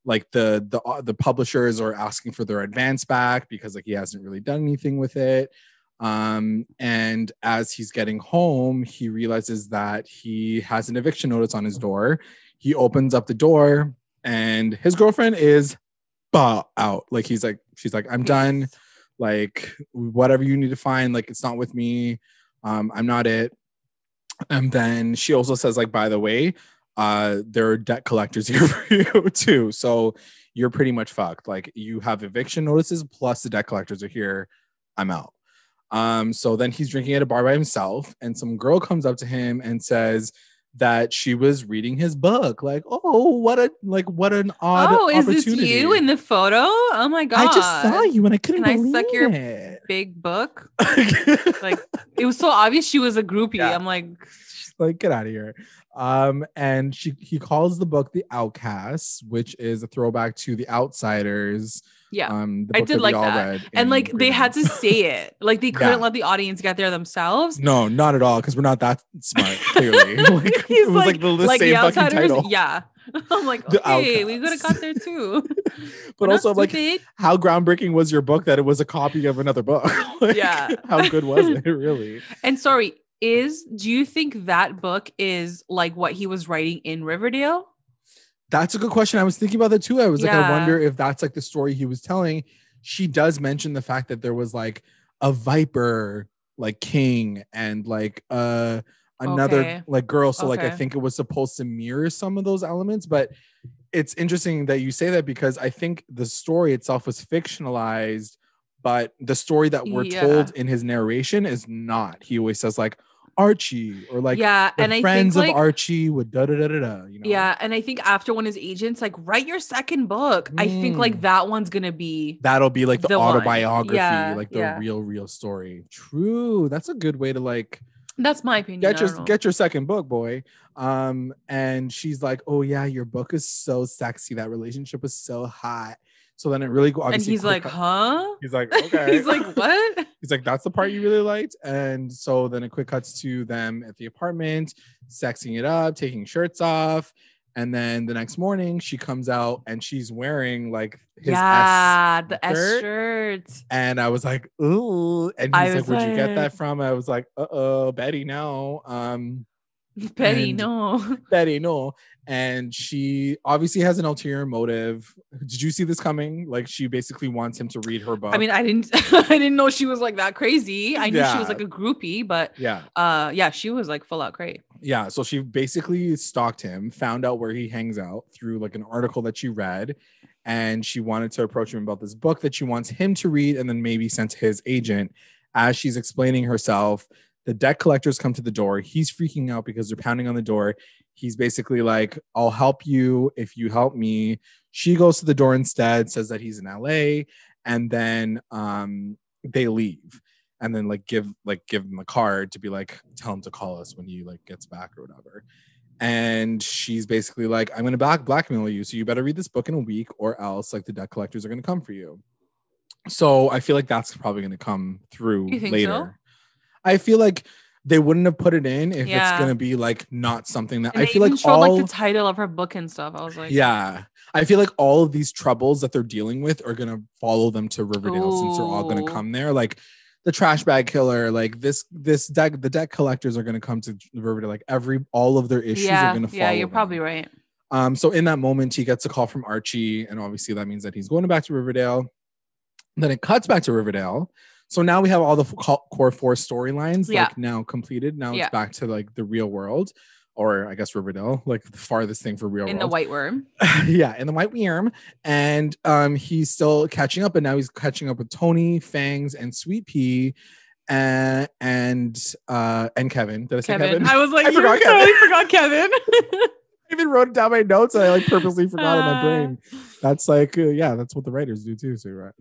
Like the publishers are asking for their advance back because like he hasn't really done anything with it. And as he's getting home, he realizes that he has an eviction notice on his door. He opens up the door and his girlfriend is out. Like she's like, I'm done. Like whatever you need to find, like it's not with me. I'm not it. And then she also says like, by the way, there are debt collectors here for you too. So you're pretty much fucked. Like you have eviction notices plus the debt collectors are here. I'm out. So then he's drinking at a bar by himself and some girl comes up to him and says that she was reading his book. Like, oh, what an odd opportunity. Is this you in the photo? Oh my God. I just saw you and I couldn't believe I suck your big book? Like it was so obvious she was a groupie. Yeah. I'm like get out of here. And he calls the book The Outcasts, which is a throwback to The Outsiders. Yeah, I did like that. And like they had to say it. Like they couldn't let the audience get there themselves. No, not at all, because we're not that smart, clearly. Like, it was like the same fucking title. Yeah. I'm like, okay, we could have got there too. But also, like, how groundbreaking was your book that it was a copy of another book? Like, how good was it, really? And sorry, do you think that book is like what he was writing in Riverdale? That's a good question. I was thinking about that too. I was like, I wonder if that's like the story he was telling. She does mention the fact that there was like a viper, like king, and like another like girl. So like I think it was supposed to mirror some of those elements, but it's interesting that you say that, because I think the story itself was fictionalized, but the story that we're told in his narration is not. He always says like Archie, or like the and I friends think, of Archie with da da da da da, you know? Yeah, and I think after one of his agents like, write your second book, I think like that'll be like the autobiography, like the yeah. real story. True. That's a good way to like, that's my opinion. Get your second book, boy. And she's like, oh yeah, your book is so sexy. That relationship was so hot. So then it really obviously. And he's like, huh? He's like, okay. He's like, what? He's like, that's the part you really liked. And so then it quick cuts to them at the apartment, sexing it up, taking shirts off. And then the next morning she comes out and she's wearing like his the S shirt. And I was like, ooh. And he's like, where'd you get that from? I was like, Betty, no. Betty, no. And she obviously has an ulterior motive. Did you see this coming? Like, she basically wants him to read her book. I mean, I didn't know she was like that crazy. I knew she was like a groupie, but she was like full out crazy. Yeah, so she basically stalked him, found out where he hangs out through like an article that she read, and she wanted to approach him about this book that she wants him to read and then maybe send to his agent. As she's explaining herself, the debt collectors come to the door. He's freaking out because they're pounding on the door. He's basically like, I'll help you if you help me. She goes to the door instead, says that he's in LA, and then they leave. And then give him a card to be like, tell him to call us when he like gets back or whatever. And she's basically like, I'm gonna blackmail you, so you better read this book in a week, or else like the debt collectors are gonna come for you. So I feel like that's probably gonna come through later. So? I feel like they wouldn't have put it in if it's gonna be like not something that, and I feel like showed like the title of her book and stuff. I was like, yeah. I feel like all of these troubles that they're dealing with are gonna follow them to Riverdale. Ooh. Since they're all gonna come there. Like the trash bag killer, like the debt collectors are gonna come to Riverdale. Like all of their issues are gonna follow. Yeah, you're probably right. So in that moment, he gets a call from Archie, and obviously that means that he's going back to Riverdale. Then it cuts back to Riverdale. So now we have all the core four storylines like now completed. Now it's back to like the real world, or I guess Riverdale, like the farthest thing for real world. In the White Worm. In the White Worm. And he's still catching up, and now he's catching up with Tony, Fangs, and Sweet Pea, and Kevin. Did I say Kevin? I was like, I totally forgot Kevin. I even wrote it down my notes, and I like purposely forgot in my brain. That's like, that's what the writers do too. So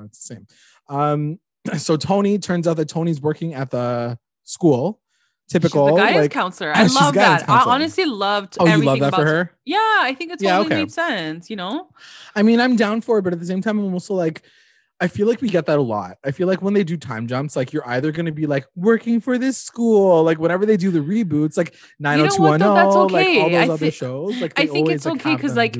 it's the same. So Tony, turns out that Tony's working at the school. Typical. She's the guidance counselor. I love that. Counselor. I honestly loved everything. You love that for her? Yeah, I think it totally made sense, you know? I mean, I'm down for it, but at the same time, I'm also like, I feel like we get that a lot. I feel like when they do time jumps, like you're either going to be like working for this school, like whenever they do the reboots, like 90210, that's okay. Like all those other shows. Like I think it's okay because like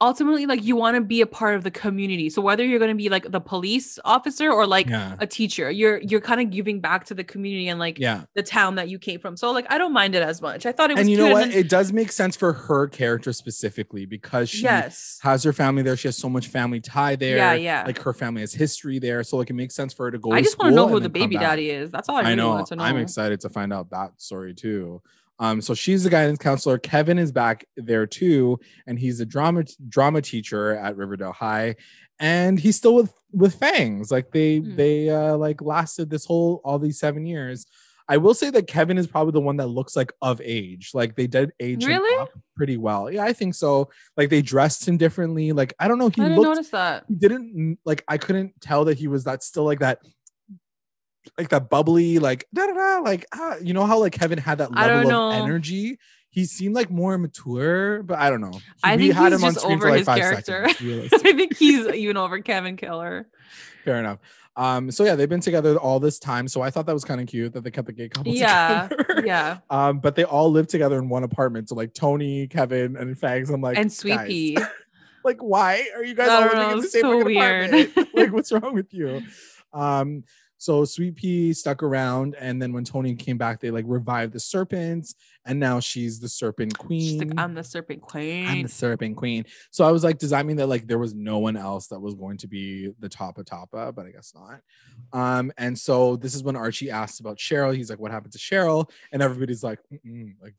ultimately, like you want to be a part of the community. So whether you're going to be like the police officer or like a teacher, you're kind of giving back to the community and like the town that you came from. So like I don't mind it as much. I thought it was, and you know what? It does make sense for her character specifically because she has her family there. She has so much family tie there. Yeah. Like her family has history there. So like it makes sense for her to go. I just want to know who the baby daddy is. That's all I really want to know. I'm excited to find out that story too. So she's the guidance counselor. Kevin is back there too, and he's a drama teacher at Riverdale High, and he's still with Fangs. Like they like lasted all these 7 years. I will say that Kevin is probably the one that looks like of age. Like they did age him up pretty well. Yeah, I think so. Like they dressed him differently. Like I don't know. I didn't notice that. He didn't like. I couldn't tell that he was that still like that. Like that bubbly, like like you know how like Kevin had that level of energy. He seemed like more mature, but I don't know. I think he's just over his character. I think he's even over Kevin Killer. Fair enough. So yeah, they've been together all this time. So I thought that was kind of cute that they kept the gay couple together. Yeah. But they all live together in one apartment. So like Tony, Kevin, and Fangs. I'm like, and Sweet Pea. Like, why are you guys all living in the same apartment? Like, what's wrong with you? So Sweet Pea stuck around, and then when Tony came back, they like revived the serpents, and now she's the serpent queen. She's like, I'm the serpent queen. I'm the serpent queen. So I was like, does that mean that like there was no one else that was going to be the Tapa? But I guess not. And so this is when Archie asked about Cheryl. He's like, what happened to Cheryl? And everybody's like, like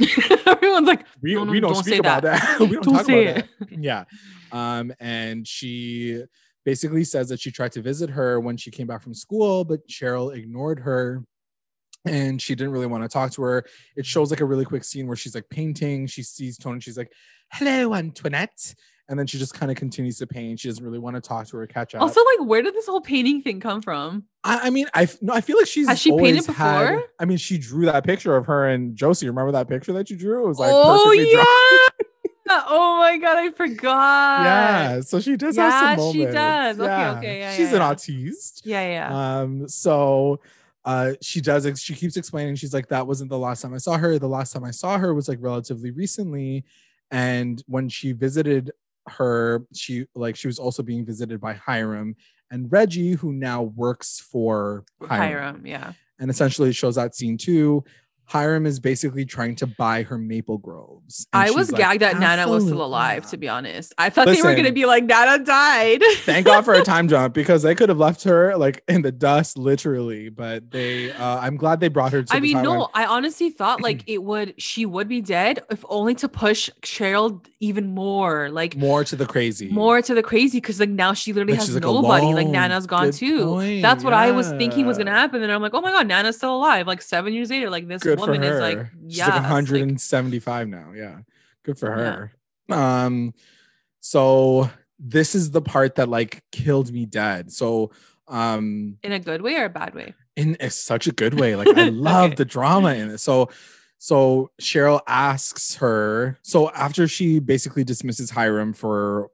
everyone's like, we don't speak about that. We don't talk about that. Yeah. And she basically says that she tried to visit her when she came back from school, but Cheryl ignored her and she didn't really want to talk to her. It shows like a really quick scene where she's like painting. She sees Tony. She's like, hello, Antoinette. And then she just kind of continues to paint. She doesn't really want to talk to her, catch up. Also, like, where did this whole painting thing come from? I mean, I feel like has she painted before? I mean, she drew that picture of her and Josie. Remember that picture that you drew? It was like, oh my god, I forgot. Yeah, so she does have some moments. She does. Yeah. Okay. Yeah, she's an artiste. Yeah. So she does. She keeps explaining. She's like, that wasn't the last time I saw her. The last time I saw her was like relatively recently, and when she visited her, she was also being visited by Hiram and Reggie, who now works for Hiram. Yeah. And essentially it shows that scene too. Hiram is basically trying to buy her maple groves. I was gagged that Nana was still alive, to be honest. I thought they were going to be like, Nana died. Thank God for a time jump, because they could have left her like in the dust, literally. But they, I'm glad they brought her to the timeline. I honestly thought like she would be dead, if only to push Cheryl even more. Like more to the crazy. Because like now she literally has nobody. Like Nana's gone too. Point. That's what I was thinking was going to happen. And I'm like, oh my God, Nana's still alive. Like 7 years later, like this woman is like, she's like 175 now. Yeah, good for her. Yeah. So this is the part that like killed me dead. So in a good way or a bad way? In such a good way. Like I love the drama in it. So Cheryl asks her, so after she basically dismisses Hiram for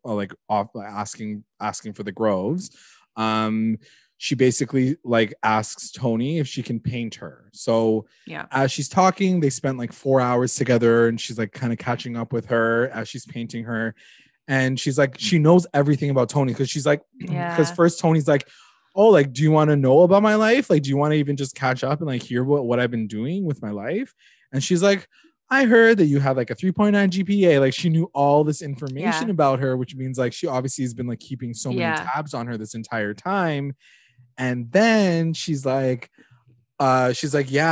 asking for the groves, she basically like asks Tony if she can paint her. So as she's talking, they spent like 4 hours together, and she's like kind of catching up with her as she's painting her. And she's like, she knows everything about Tony, because she's like, because first Tony's like, oh, like, do you want to know about my life? Like, do you want to even just catch up and like hear what I've been doing with my life? And she's like, I heard that you have like a 3.9 GPA. Like she knew all this information about her, which means like she obviously has been like keeping so many tabs on her this entire time. And then she's like, yeah,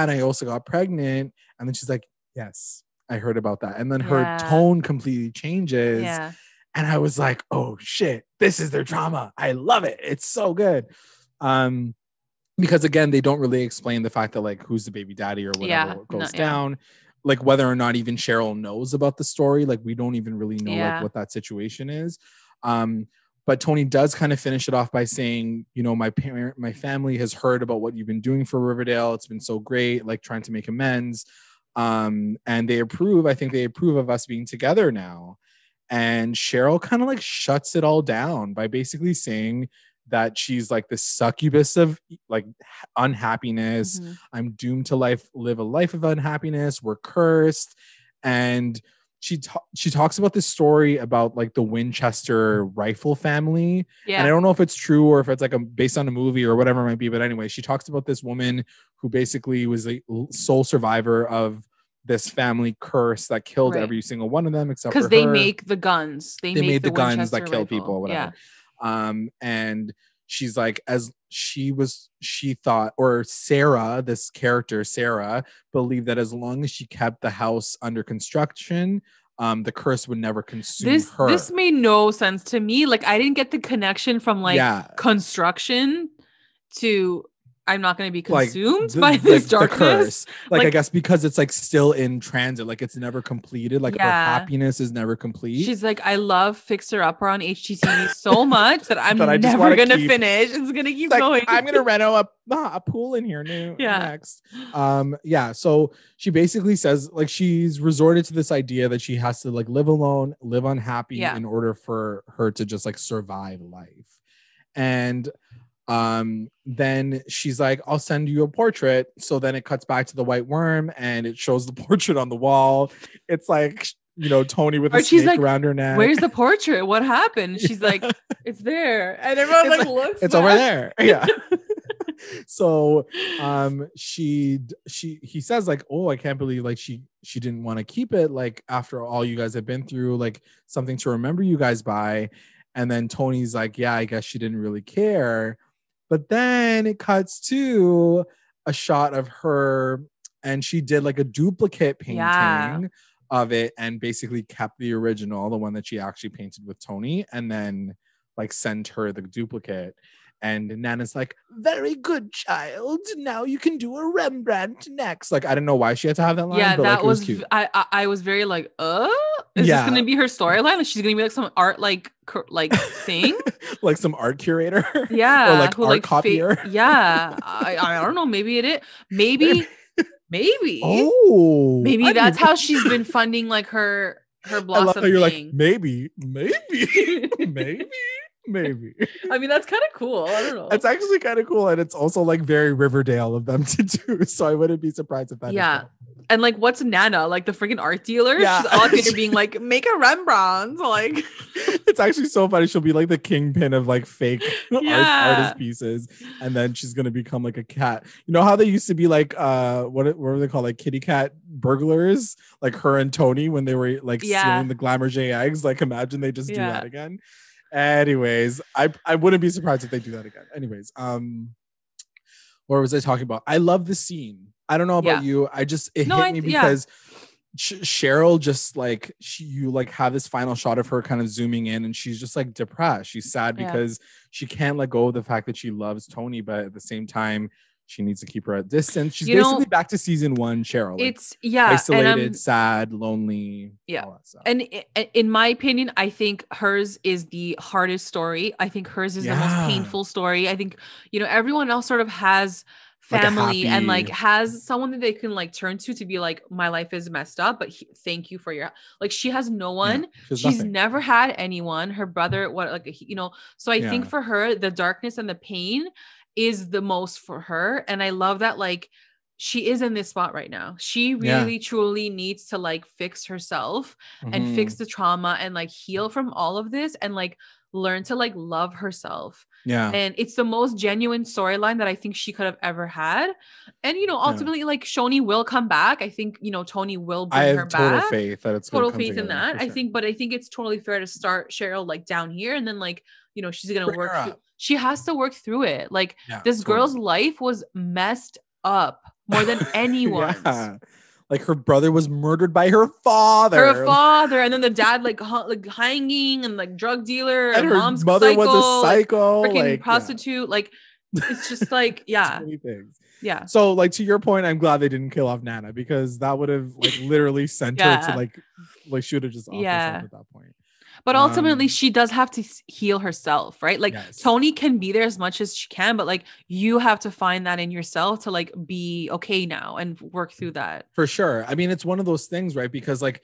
and I also got pregnant. And then she's like, yes, I heard about that. And then her tone completely changes. Yeah. And I was like, oh shit, this is their drama. I love it. It's so good. Because again, they don't really explain the fact that like who's the baby daddy or whatever goes down. Like whether or not even Cheryl knows about the story. Like we don't even really know like what that situation is. But Tony does kind of finish it off by saying, you know, my family has heard about what you've been doing for Riverdale. It's been so great, like trying to make amends. And they approve. I think they approve of us being together now. And Cheryl kind of like shuts it all down by basically saying that she's like the succubus of like unhappiness. Mm-hmm. I'm doomed to live a life of unhappiness. We're cursed. And she talks about this story about like the Winchester rifle family. Yeah. And I don't know if it's true or if it's like based on a movie or whatever it might be. But anyway, she talks about this woman who basically was the sole survivor of this family curse that killed every single one of them except for her. Because they make the guns. They made the guns that kill people, whatever. Yeah. And she's like, she thought, or Sarah, this character, Sarah, believed that as long as she kept the house under construction, the curse would never consume her. This made no sense to me. Like, I didn't get the connection from like construction to I'm not going to be consumed by this darkness. Like, I guess because it's like still in transit, like it's never completed. Like her happiness is never complete. She's like, I love Fixer Upper on HGTV so much that I'm never going to finish. It's going to keep going. I'm going to reno a pool in here next. So she basically says like she's resorted to this idea that she has to like live alone, live unhappy in order for her to just like survive life. And then she's like, I'll send you a portrait. So then it cuts back to the white worm and it shows the portrait on the wall. It's like, you know, Tony with a snake around her neck. Where's the portrait? What happened? She's like, it's there. And everyone looks. It's over there. Yeah. So he says like, oh, I can't believe like she didn't want to keep it, like after all you guys have been through, like something to remember you guys by. And then Tony's like, yeah, I guess she didn't really care. But then it cuts to a shot of her, and she did like a duplicate painting of it and basically kept the original, the one that she actually painted with Tony, and then like sent her the duplicate. And Nana's like, very good, child. Now you can do a Rembrandt next. Like, I don't know why she had to have that line. Yeah, but, that like, was cute. I was very like, is this gonna be her storyline? Like, she's gonna be like some art like thing, like some art curator, yeah, or like art copier. I don't know. Maybe it is. Maybe. Oh, maybe that's how she's been funding like her blossom. I love how you're like maybe. Maybe. I mean, that's kind of cool. I don't know. It's actually kind of cool, and it's also like very Riverdale of them to do. So I wouldn't be surprised if that. Yeah, and like, what's Nana, like the freaking art dealer? Yeah. She's all up here being like, make a Rembrandt. Like, it's actually so funny. She'll be like the kingpin of like fake artist pieces, and then she's gonna become like a cat. You know how they used to be like what were they called, like kitty cat burglars, like her and Tony when they were like stealing the Glamourget eggs. Like, imagine they just do that again. Anyways, I wouldn't be surprised if they do that again. Anyways, what was I talking about? I love the scene. I don't know about you. It hit me because Cheryl just like, you like have this final shot of her kind of zooming in, and she's just like depressed. She's sad because she can't let go of the fact that she loves Tony, but at the same time, she needs to keep her at distance. She's basically back to season 1 Cheryl. Like, it's isolated, sad, lonely, all that stuff. And in my opinion, I think hers is the hardest story. I think hers is the most painful story. I think, everyone else sort of has family like and like has someone that they can like turn to be like, my life is messed up, but thank you for your, like, she has no one. She's never had anyone. Her brother, so I think for her, the darkness and the pain is the most for her. And I love that, like, she is in this spot right now. She really truly needs to like fix herself and fix the trauma and like heal from all of this and like learn to like love herself. And it's the most genuine storyline that I think she could have ever had. And ultimately like CHONI will come back. I think Tony will bring her back. I have total faith that it's total faith in that. I think it's totally fair to start Cheryl like down here, and then like she's gonna work through, she has to work through it. Like, this girl's life was messed up more than anyone's. Like, her brother was murdered by her father. And then the dad like hanging, and like drug dealer, and her mom's mother was a psycho, like, freaking prostitute. Like, it's just like things. So like, to your point, I'm glad they didn't kill off Nana, because that would have like literally sent her to like she would have just off herself at that point. But ultimately, she does have to heal herself, right? Like, Tony can be there as much as she can, but like, you have to find that in yourself to like be okay now and work through that. For sure. I mean, it's one of those things, right? Because like,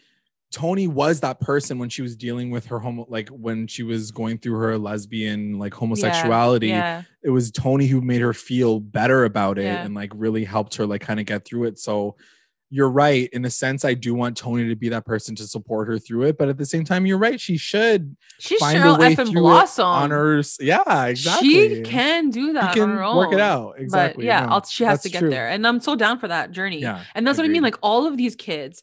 Tony was that person when she was dealing with her when she was going through her lesbian like homosexuality. It was Tony who made her feel better about it and like really helped her like kind of get through it. So you're right. In a sense, I do want Tony to be that person to support her through it. But at the same time, you're right. She's find Cheryl a way through Blossom on her. Yeah, exactly. She can do that on her own. Work it out. Exactly. But she has to get there. And I'm so down for that journey. Yeah, and that's what I mean. Like, all of these kids,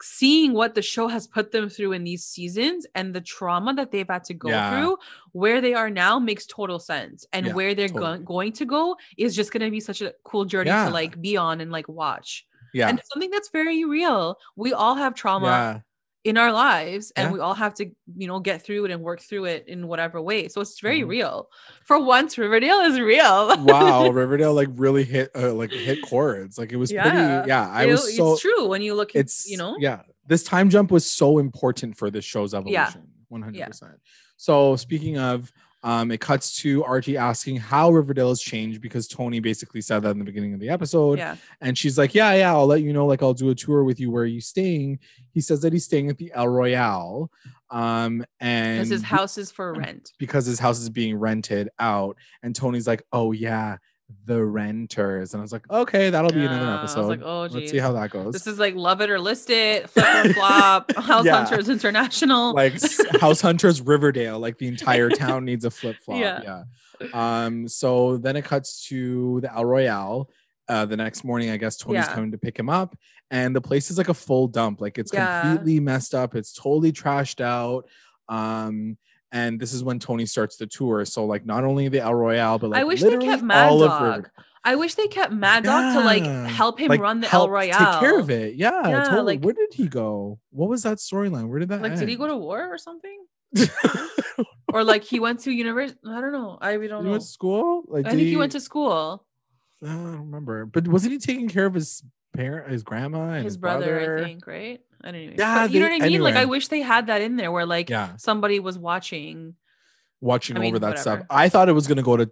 seeing what the show has put them through in these seasons and the trauma that they've had to go through, where they are now makes total sense. And where they're going to go is just going to be such a cool journey to like be on and like watch. And it's something that's very real. We all have trauma in our lives, and we all have to, get through it and work through it in whatever way. So it's very real. For once, Riverdale is real. Wow, Riverdale like really hit chords. Like, it was pretty. It's true when you look. This time jump was so important for this show's evolution. 100%. So speaking of. It cuts to Archie asking how Riverdale has changed, because Tony basically said that in the beginning of the episode. And she's like, yeah, I'll let you know. Like, I'll do a tour with you. Where are you staying? He says that he's staying at the El Royale. And because his house is for rent. Because his house is being rented out. And Tony's like, oh yeah, The Renters. And I was like, okay, that'll be another episode. I was like, oh, geez. Let's see how that goes. This is like Love It or List It, Flip or Flop, House Hunters International. Like House Hunters Riverdale, like the entire town needs a flip flop. Yeah. So then it cuts to the El Royale. The next morning, I guess Tony's coming to pick him up, and the place is like a full dump. Like it's completely messed up. It's totally trashed out. And this is when Tony starts the tour. So like not only the El Royale, but like I wish they kept Mad Dog. I wish they kept Mad Dog to like help him run the El Royale. Take care of it. Yeah, totally. Like, where did he go? What was that storyline? Where did that end? Did he go to war or something? Or like he went to university? I don't know. I don't know. He went to school? Like, I think he went to school. I don't remember. But wasn't he taking care of his his grandma and his brother? I think, right? I don't even. Yeah, you know what I mean. Anyway. Like I wish they had that in there where like somebody was watching over that stuff. I thought it was gonna go to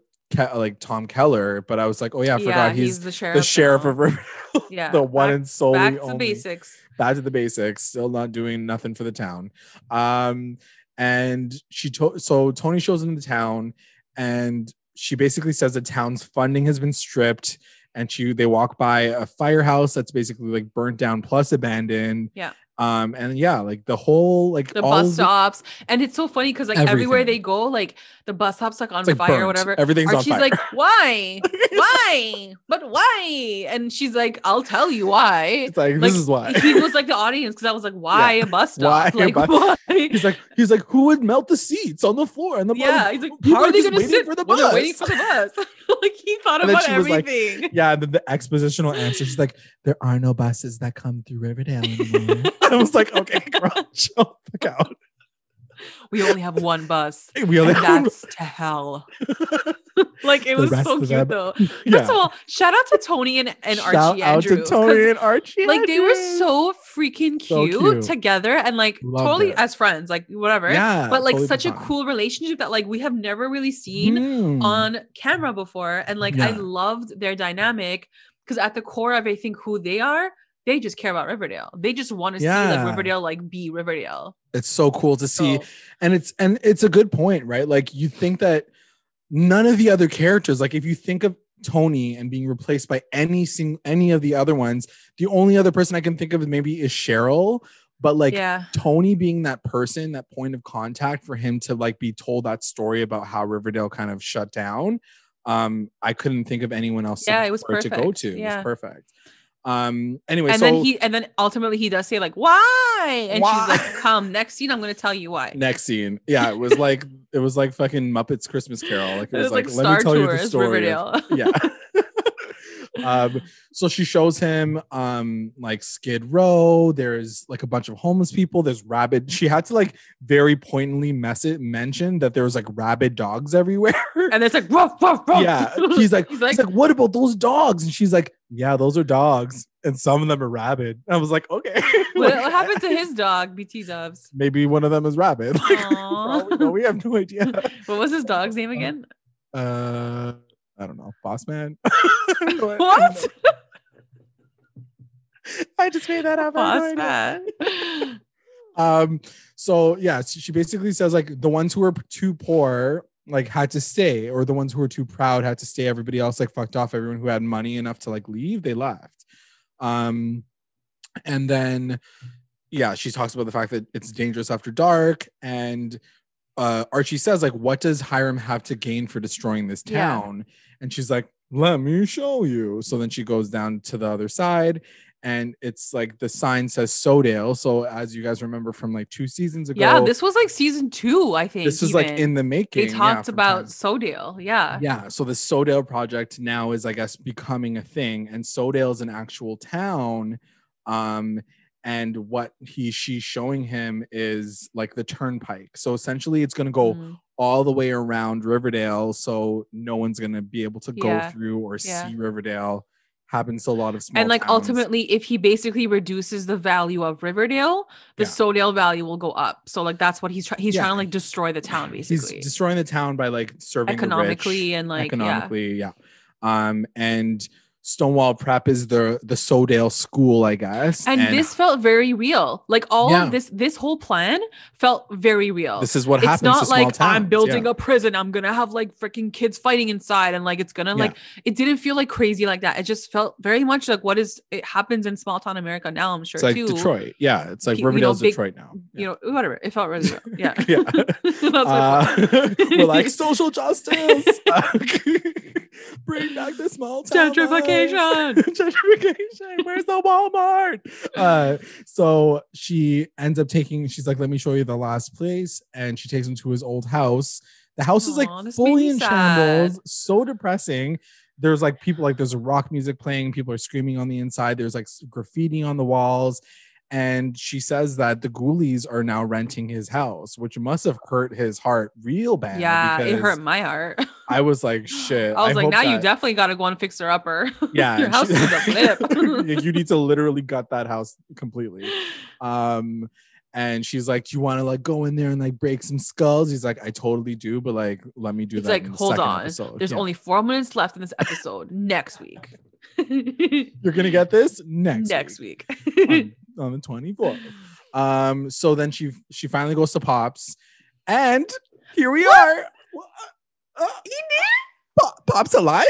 like Tom Keller, but I was like, oh yeah, I forgot he's the sheriff of Riverdale. Yeah, the one and solely back to only. Basics. Back to the basics. Still not doing nothing for the town. And so Tony shows into the town, and she basically says the town's funding has been stripped. And they walk by a firehouse that's basically like burnt down plus abandoned. Yeah. And like the whole like the bus stops, and it's so funny because like everywhere they go, like the bus stops like on fire burnt. Or whatever. Everything's on fire. She's like, why? Why? But why? And she's like, I'll tell you why. It's like this is why. He was like the audience because I was like, why a bus stop? Why? Like why? He's like, who would melt the seats on the floor and the bus? He's like, how are they going to sit for the bus? They're waiting for the bus. Like he thought about everything. Like, the expositional answer. She's like, there are no buses that come through Riverdale anymore. I was like, okay, girl, chill the fuck out. We only have one bus. That's to hell. Like it was so cute though. First of all, shout out to Tony and Archie Andrews. Tony and Archie. Like they were so freaking cute together and like totally as friends, like whatever. Yeah, but like totally such a cool relationship that like we have never really seen on camera before. And like I loved their dynamic because at the core of I think who they are, they just care about Riverdale. They just want to see like Riverdale like be Riverdale. It's so cool to see. And it's a good point, right? Like you think that none of the other characters, like if you think of Tony and being replaced by any of the other ones, the only other person I can think of maybe is Cheryl. But like Tony being that person, that point of contact for him to like be told that story about how Riverdale kind of shut down. I couldn't think of anyone else it was perfect. To go to. It was perfect. Anyway, and then ultimately he does say like, why? And she's like, come next scene, I'm going to tell you why. Next scene. Yeah. It was like fucking Muppets Christmas Carol. Like it was like let me tell you the story. Riverdale. So she shows him like Skid Row. There's like a bunch of homeless people. There's rabid. She had to like very pointedly mention that there was like rabid dogs everywhere. And it's like ruff, ruff, ruff. Yeah. He's like, what about those dogs? And she's like, yeah, those are dogs. And some of them are rabid. I was like, okay. What happened to his dog, BT Dubs? Maybe one of them is rabid. Like, we have no idea. What was his dog's name again? I don't know. Boss Man. What? I just made that up. Boss Man. So yeah, she basically says like the ones who were too poor like had to stay, or the ones who were too proud had to stay. Everybody else like fucked off. Everyone who had money enough to like leave, they left. And then she talks about the fact that it's dangerous after dark, and Archie says like, what does Hiram have to gain for destroying this town? And she's like, let me show you. So then she goes down to the other side, and it's like the sign says Sodale. So as you guys remember from like 2 seasons ago, this was like season 2, I think. This is like in the making. They talked about Sodale. Yeah. So the Sodale project now is, I guess, becoming a thing, and Sodale is an actual town. And what she's showing him is like the turnpike. So essentially it's going to go all the way around Riverdale. So no one's going to be able to go through or see Riverdale. Happens to a lot of small and like towns. Ultimately, if he basically reduces the value of Riverdale, the Sodale value will go up. So like that's what he's trying to like destroy the town, basically. He's destroying the town by like serving economically the rich, and like economically. And Stonewall Prep is the Sodale school, I guess. And this felt very real. Like all of this whole plan felt very real. This is what happens. It's not to small like towns. I'm building a prison. I'm gonna have like freaking kids fighting inside, and like it's gonna like it didn't feel like crazy like that. It just felt very much like it happens in small town America now. I'm sure it's like too. Detroit. Yeah, it's like Riverdale's Detroit now. You know, whatever. It felt really real. Yeah. We're like social justice. Bring back the small town. Gentrification. Where's the Walmart? So she ends up she's like, let me show you the last place. And she takes him to his old house. The house is like fully in shambles. So depressing. There's like people, like there's rock music playing. People are screaming on the inside. There's like graffiti on the walls. And she says that the ghoulies are now renting his house, which must have hurt his heart real bad. Yeah, it hurt my heart. I was like, shit. I was like, now you definitely got to go and fix her upper. Yeah. Your house is a flip. You need to literally gut that house completely. And she's like, do you want to like go in there and like break some skulls? He's like, I totally do, but like, let me do that. Like, hold on. Episode. There's only 4 minutes left in this episode. Next week. You're going to get this next week. On the 24th. So then she finally goes to Pops, and here we are. Pop's alive.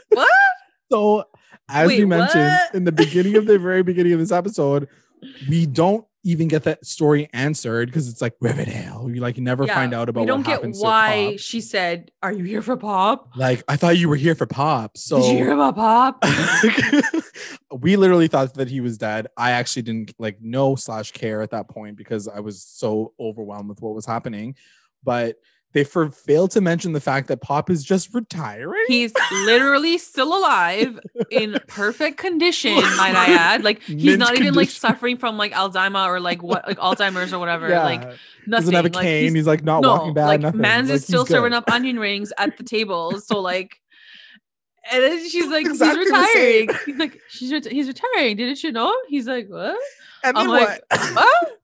What? So as we mentioned in the very beginning of this episode, we don't even get that story answered because it's like Riverdale. You like never find out about what happens. We don't get why she said, "Are you here for Pop?" Like, I thought you were here for Pop. So did you hear about Pop? We literally thought that he was dead. I actually didn't like know/care at that point because I was so overwhelmed with what was happening. But they failed to mention the fact that Pop is just retiring. He's literally still alive in perfect condition, might I add. Like he's not even like suffering from like Alzheimer or like Alzheimer's or whatever. Yeah. Like nothing. Doesn't have a cane. He's like not walking bad. Like nothing. Mans is still serving up onion rings at the table. So like, and then she's like, exactly, he's retiring. He's like, he's retiring. Didn't you know? He's like, what? And then I'm like, what?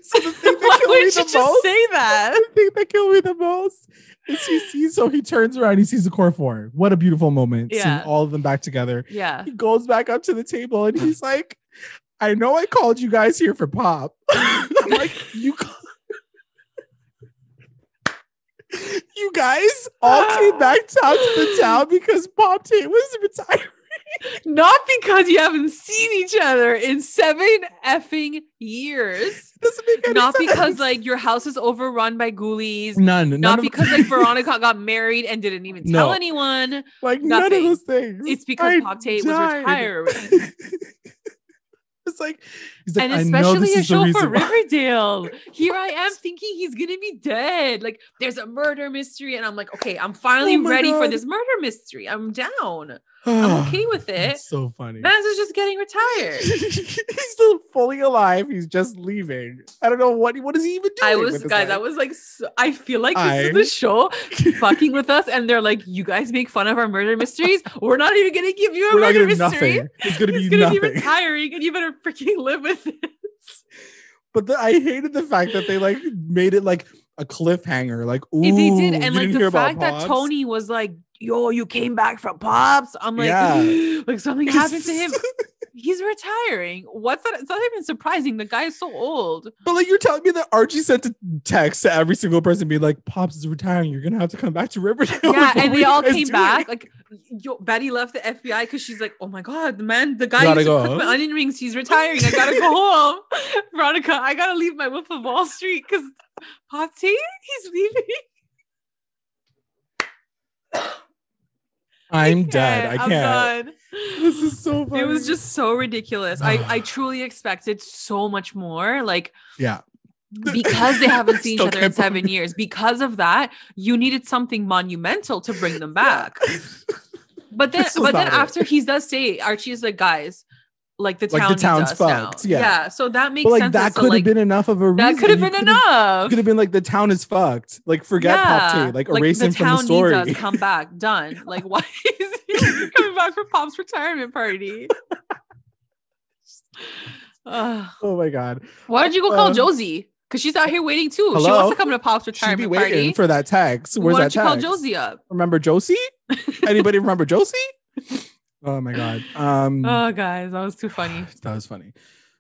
So the thing that killed me the most, say that? The thing that killed me the most is he turns around, he sees the core four. What a beautiful moment. Seeing all of them back together. Yeah. He goes back up to the table and he's like, I know I called you guys here for Pop. I'm like, you guys all came back down to the town because Pop Tate was retiring. Not because you haven't seen each other in 7 effing years. Doesn't make any Not sense. Because like your house is overrun by ghoulies. None. Not because like Veronica got married and didn't even tell anyone. Like nothing. None of those things. It's because Pop Tate was retiring. It's like, he's like, and especially a show for Riverdale. Here I am thinking he's gonna be dead. Like there's a murder mystery, and I'm like, okay, I'm finally ready for this murder mystery. I'm down. I'm okay with it. It's so funny. Mans is just getting retired. He's still fully alive. He's just leaving. I don't know what is he even doing. I was like, I feel like this is the show fucking with us, and they're like, you guys make fun of our murder mysteries. We're not even gonna give you a murder mystery. Nothing. It's gonna be retiring, and you better freaking live with it. But I hated the fact that they like made it like a cliffhanger. Like, ooh, they did, and like the fact that Tony was like, yo, you came back from Pops. I'm like, like something happened to him. He's retiring. What's that? It's not even surprising. The guy is so old. But like, you're telling me that Archie sent a text to every single person being like, Pops is retiring. You're going to have to come back to Riverdale. Yeah. And they all came back. Like, Betty left the FBI because she's like, oh my God, the guy used to cook my onion rings. He's retiring. I got to go home. Veronica, I got to leave my Wolf of Wall Street because Pop Tate, he's leaving. I'm dead. I can't. I'm done. This is so funny. It was just so ridiculous. I truly expected so much more. Like, because they haven't seen each other in 7 years. Because of that, you needed something monumental to bring them back. But then after he does say, Archie is like, guys, like the town's fucked. Now. Yeah. So that makes sense. That could have been enough of a reason. That could have been enough. Could have been like the town is fucked. Like forget Pop Tate. Like erase him from the story. The town needs us. Come back. Done. Like why is he coming back for Pop's retirement party? Oh my God. Why did you go call Josie? Because she's out here waiting too. Hello? She wants to come to Pop's retirement party. She'd be waiting for that text. Where's that text? Why don't you call Josie up? Remember Josie? Anybody remember Josie? Oh my God. Oh guys, that was too funny. That was funny.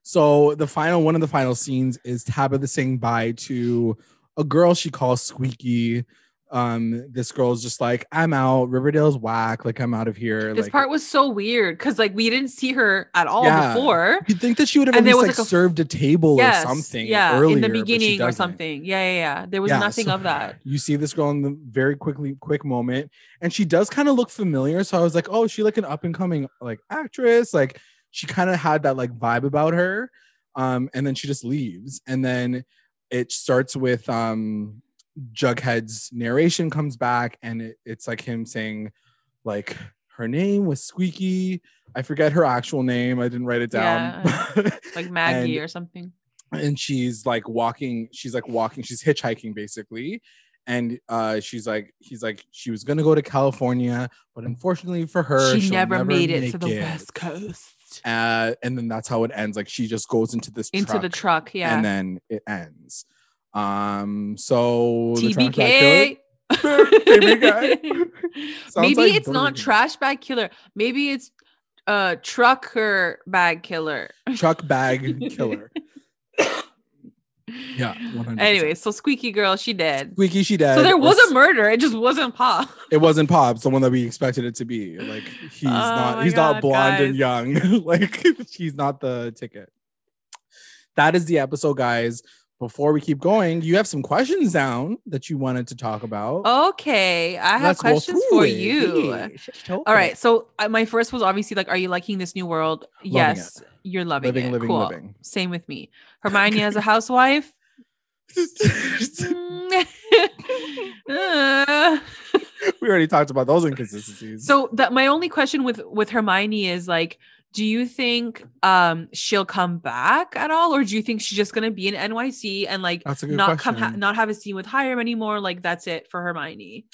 So one of the final scenes is Tabitha saying bye to a girl she calls Squeaky. This girl's just like, I'm out. Riverdale's whack. Like, I'm out of here. This like, part was so weird because like we didn't see her at all before. You'd think that she would have at least like served a table or something earlier, in the beginning or something. Yeah. There was nothing of that. You see this girl in the very quick moment, and she does kind of look familiar. So I was like, oh, is she like an up and coming like actress? Like she kind of had that like vibe about her. And then she just leaves, and then it starts with Jughead's narration comes back, and it's like him saying like her name was Squeaky. I forget her actual name. I didn't write it down. Like Maggie or something. And she's hitchhiking basically. And he's like, she was gonna go to California, but unfortunately for her, she never made it to the West Coast. And then that's how it ends. Like she just goes into the truck, and then it ends. So TBK. Maybe like it's not trash bag killer. Maybe it's trucker bag killer. Truck bag killer. Yeah. 100%. Anyway, so Squeaky girl, she dead. So there was a murder. It just wasn't Pop. It wasn't Pop. Someone that we expected it to be. Like he's not blonde and young. Like she's not the ticket. That is the episode, guys. Before we keep going, you have some questions down that you wanted to talk about. Okay, I have questions for you. All right, so my first was obviously like, are you liking this new world? Yes, you're loving it. Living. Same with me. Hermione as a housewife. We already talked about those inconsistencies. So my only question with Hermione is like, do you think she'll come back at all, or do you think she's just gonna be in NYC and like not have a scene with Hiram anymore? Like that's it for Hermione.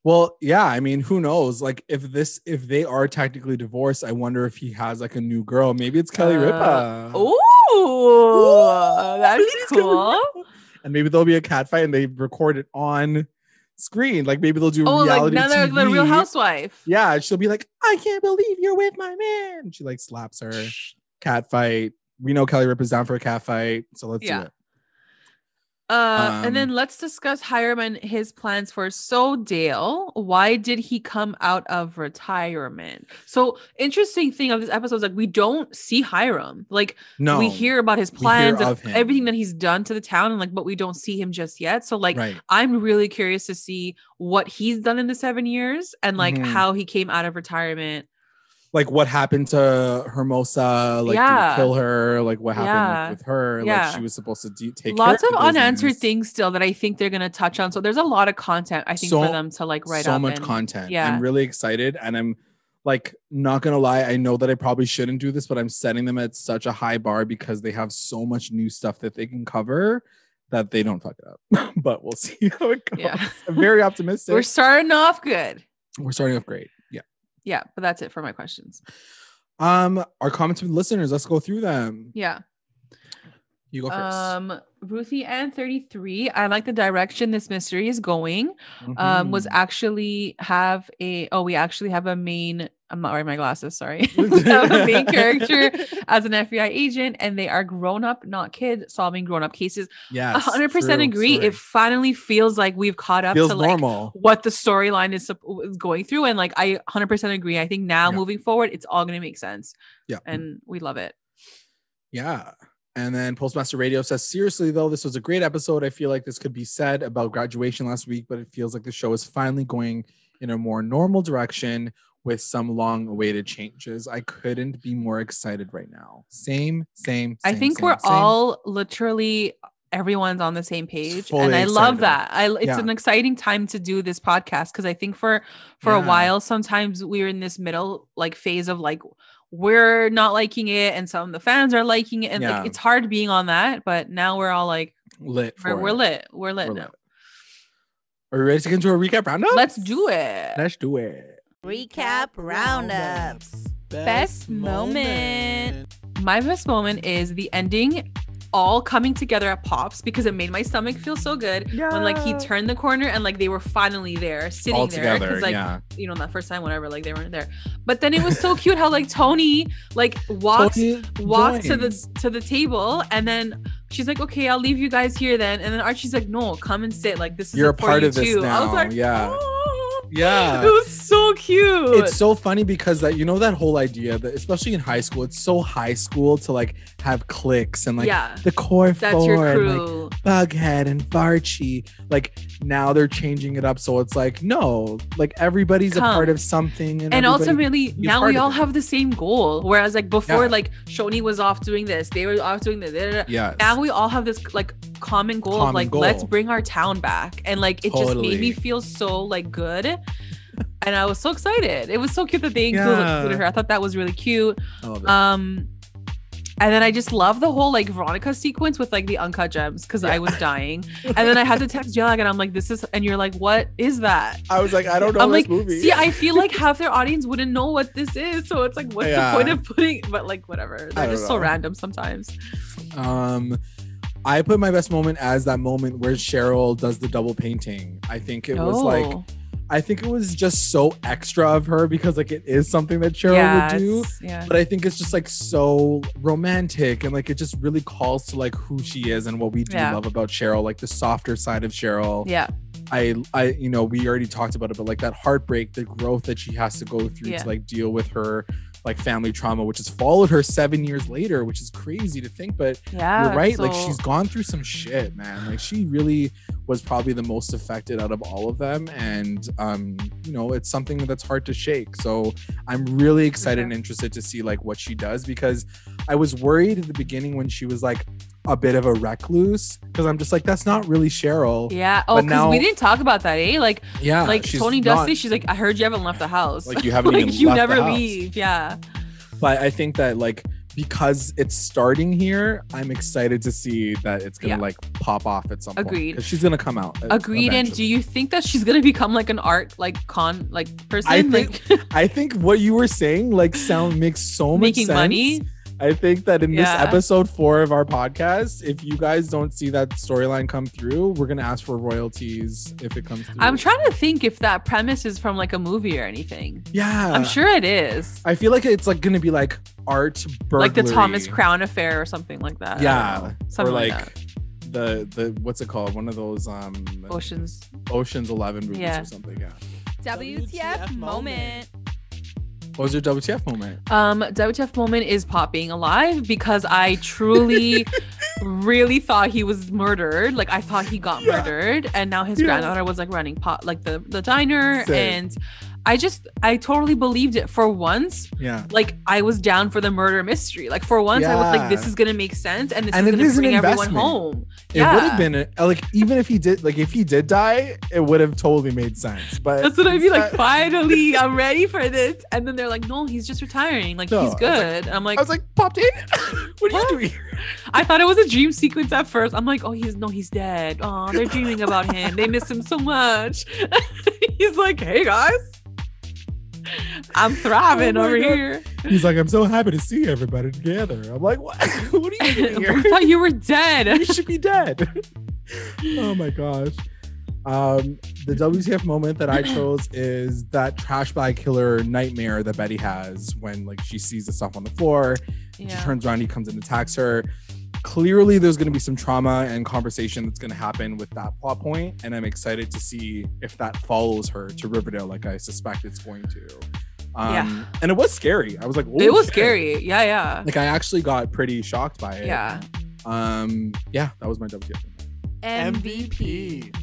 Well, yeah, I mean, who knows? Like if they are technically divorced, I wonder if he has like a new girl. Maybe it's Kelly Ripa. Oh, that'd be cool. And maybe there'll be a cat fight and they record it on screen. Like maybe they'll do reality like TV. The Real Housewife. Yeah, she'll be like, I can't believe you're with my man. She like slaps her. Cat fight. We know Kelly Ripa's down for a cat fight, so let's do it. And then let's discuss Hiram and his plans for Dale. Why did he come out of retirement? So interesting thing of this episode is like we don't see Hiram. Like we hear about his plans and everything that he's done to the town, and like, but we don't see him just yet. So like I'm really curious to see what he's done in the 7 years and like how he came out of retirement. Like what happened to Hermosa? Like did he kill her? Like what happened with her? Like she was supposed to take lots of unanswered things still that I think they're gonna touch on. So there's a lot of content I think for them to like write up. So much content. Yeah, I'm really excited, and I'm like not gonna lie. I know that I probably shouldn't do this, but I'm setting them at such a high bar because they have so much new stuff that they can cover that they don't fuck it up. But we'll see how it goes. Yeah. I'm very optimistic. We're starting off good. We're starting off great. Yeah, but that's it for my questions. Our comments from the listeners, let's go through them. Yeah. You go first. Ruthie and 33. I like the direction this mystery is going. We actually have a main. I'm not wearing my glasses. Sorry. We have a main character as an FBI agent, and they are grown up, not kids, solving grown up cases. Yeah, 100% agree. Sorry. It finally feels like we've caught up to like what the storyline is going through, and like I 100% agree. I think now moving forward, it's all going to make sense. Yeah, and we love it. Yeah. And then Postmaster Radio says, seriously, though, this was a great episode. I feel like this could be said about graduation last week, but it feels like the show is finally going in a more normal direction with some long-awaited changes. I couldn't be more excited right now. Same. I think we're all literally, everyone's on the same page. Fully and I love that. It's an exciting time to do this podcast because I think for a while, sometimes we're in this middle like phase of like, we're not liking it and some of the fans are liking it, and like it's hard being on that, but now we're all like lit. We're lit now. Are we ready to get into a recap roundup? Let's do it. Recap roundups. Best moment. My best moment is the ending all coming together at Pops, because it made my stomach feel so good when like he turned the corner and like they were finally there sitting all there, because like you know, that first time, whatever, like they weren't there. But then it was so cute how like Tony like walked to the table, and then she's like, okay, I'll leave you guys here then, and then Archie's like, no, come and sit, like this is you're a part of this now. I was like, yeah. Oh. Yeah, it was so cute. It's so funny because that, you know, that whole idea that especially in high school, it's so high school to like have cliques and like the core four and like BUGHEAD and VARCHIE. Like now they're changing it up, so it's like no, like everybody's a part of something, and ultimately now we all have the same goal. Whereas like before, like CHONI was off doing this, they were off doing this. Yeah. Now we all have this like common goal of like let's bring our town back, and like it just made me feel so like good. And I was so excited. It was so cute that they included her. I thought that was really cute. And then I just love the whole like Veronica sequence with like the uncut gems, because I was dying. And then I had to text JLAG and I'm like, this is, and you're like, what is that? I was like, I don't know. I'm this like, movie. see, I feel like half their audience wouldn't know what this is. So it's like, what's the point of putting, but like, whatever. They're just so random sometimes. I put my best moment as that moment where Cheryl does the double painting. I think it was like, I think it was just so extra of her, because like it is something that Cheryl would do. But I think it's just like so romantic, and like it just really calls to like who she is and what we do love about Cheryl, like the softer side of Cheryl. I you know, we already talked about it, but like that heartbreak, the growth that she has to go through to like deal with her like family trauma, which has followed her 7 years later, which is crazy to think. But you're right, like she's gone through some shit, man. Like she really was probably the most affected out of all of them, and you know, it's something that's hard to shake. So I'm really excited and interested to see like what she does, because I was worried at the beginning when she was like a bit of a recluse, because I'm just like, that's not really Cheryl. Because we didn't talk about that, eh? Like like Tony does say, she's like, I heard you haven't left the house. Like you haven't like, even you left never the house. leave. But I think that like, because it's starting here, I'm excited to see that it's gonna like pop off at some point. Agreed. She's gonna come out. Agreed. Eventually. And do you think that she's gonna become like an art like con like person? I think what you were saying like makes so much sense. Making money. I think that in this episode 4 of our podcast, if you guys don't see that storyline come through, we're gonna ask for royalties if it comes through. I'm trying to think if that premise is from like a movie or anything. I'm sure it is. I feel like it's like gonna be like art burglary, like the Thomas Crown affair or something like that. Something or like the what's it called? One of those Ocean's 11 movies or something. WTF moment. What was your WTF moment? WTF moment is Pop being alive, because I truly really thought he was murdered. Like I thought he got murdered, and now his granddaughter was like running Pop like the diner. And I totally believed it for once. Like I was down for the murder mystery. Like for once I was like, this is gonna make sense, and this is gonna bring everyone home. It would have been like, even if he did die, it would have totally made sense. But that's what I mean. Like finally, I'm ready for this. And then they're like, no, he's just retiring. Like he's good. I was like, Pop Tate, what are you doing here? I thought it was a dream sequence at first. I'm like, oh, he's dead. Oh, they're dreaming about him. They miss him so much. He's like, hey guys, I'm thriving over here. He's like, I'm so happy to see everybody together. I'm like, what? What are you doing here? I thought you were dead. You should be dead. Oh my gosh. The WTF moment that I chose is that trash bag killer nightmare that Betty has when like she sees the stuff on the floor. She turns around, he comes and attacks her. Clearly there's going to be some trauma and conversation that's going to happen with that plot point, and I'm excited to see if that follows her to Riverdale like I suspect it's going to. And it was scary. I was like, it was scary. Like I actually got pretty shocked by it. That was my WTF MVP.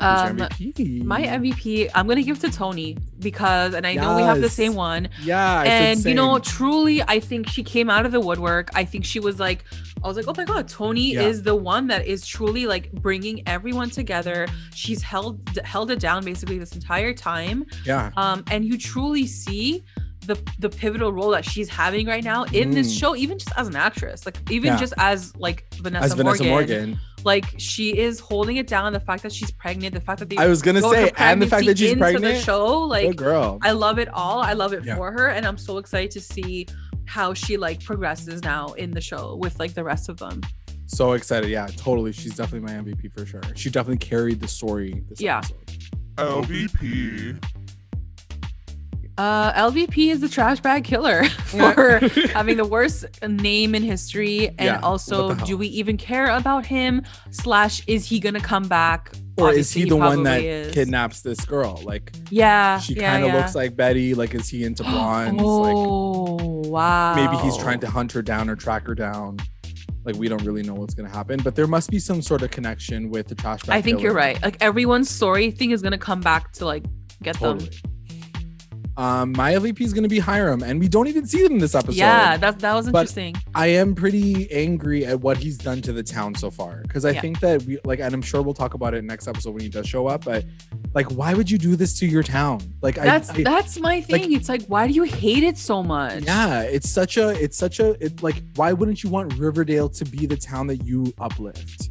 My MVP, I'm gonna give to Tony, because, and I know we have the same one. And you know, truly, I think she came out of the woodwork. I think she was like, I was like, oh my god, Tony is the one that is truly like bringing everyone together. She's held it down basically this entire time. And you truly see the pivotal role that she's having right now in this show, even just as an actress, like even just as like Vanessa Morgan. Like she is holding it down. The fact that she's pregnant, the fact that I was gonna say, and the fact that she's pregnant, the show, like good girl. I love it all. I love it for her, and I'm so excited to see how she like progresses now in the show with like the rest of them. So excited. Yeah, totally. She's definitely my MVP for sure. She definitely carried the story this episode. LVP. LVP is the trash bag killer for having the worst name in history. And also, do we even care about him? / is he gonna come back? Or obviously, is he the one that kidnaps this girl? Like, she kind of looks like Betty. Like, is he into blondes? Wow. Maybe he's trying to hunt her down or track her down. Like, we don't really know what's gonna happen, but there must be some sort of connection with the trash bag. I think you're right. Like, everyone's story thing is gonna come back to like get them. My LVP is going to be Hiram, and we don't even see him in this episode. Yeah, that was interesting. But I am pretty angry at what he's done to the town so far, because I think that we like, and I'm sure we'll talk about it next episode when he does show up. But like, why would you do this to your town? Like, that's my thing. Like, it's like, why do you hate it so much? Yeah, it's like, why wouldn't you want Riverdale to be the town that you uplift?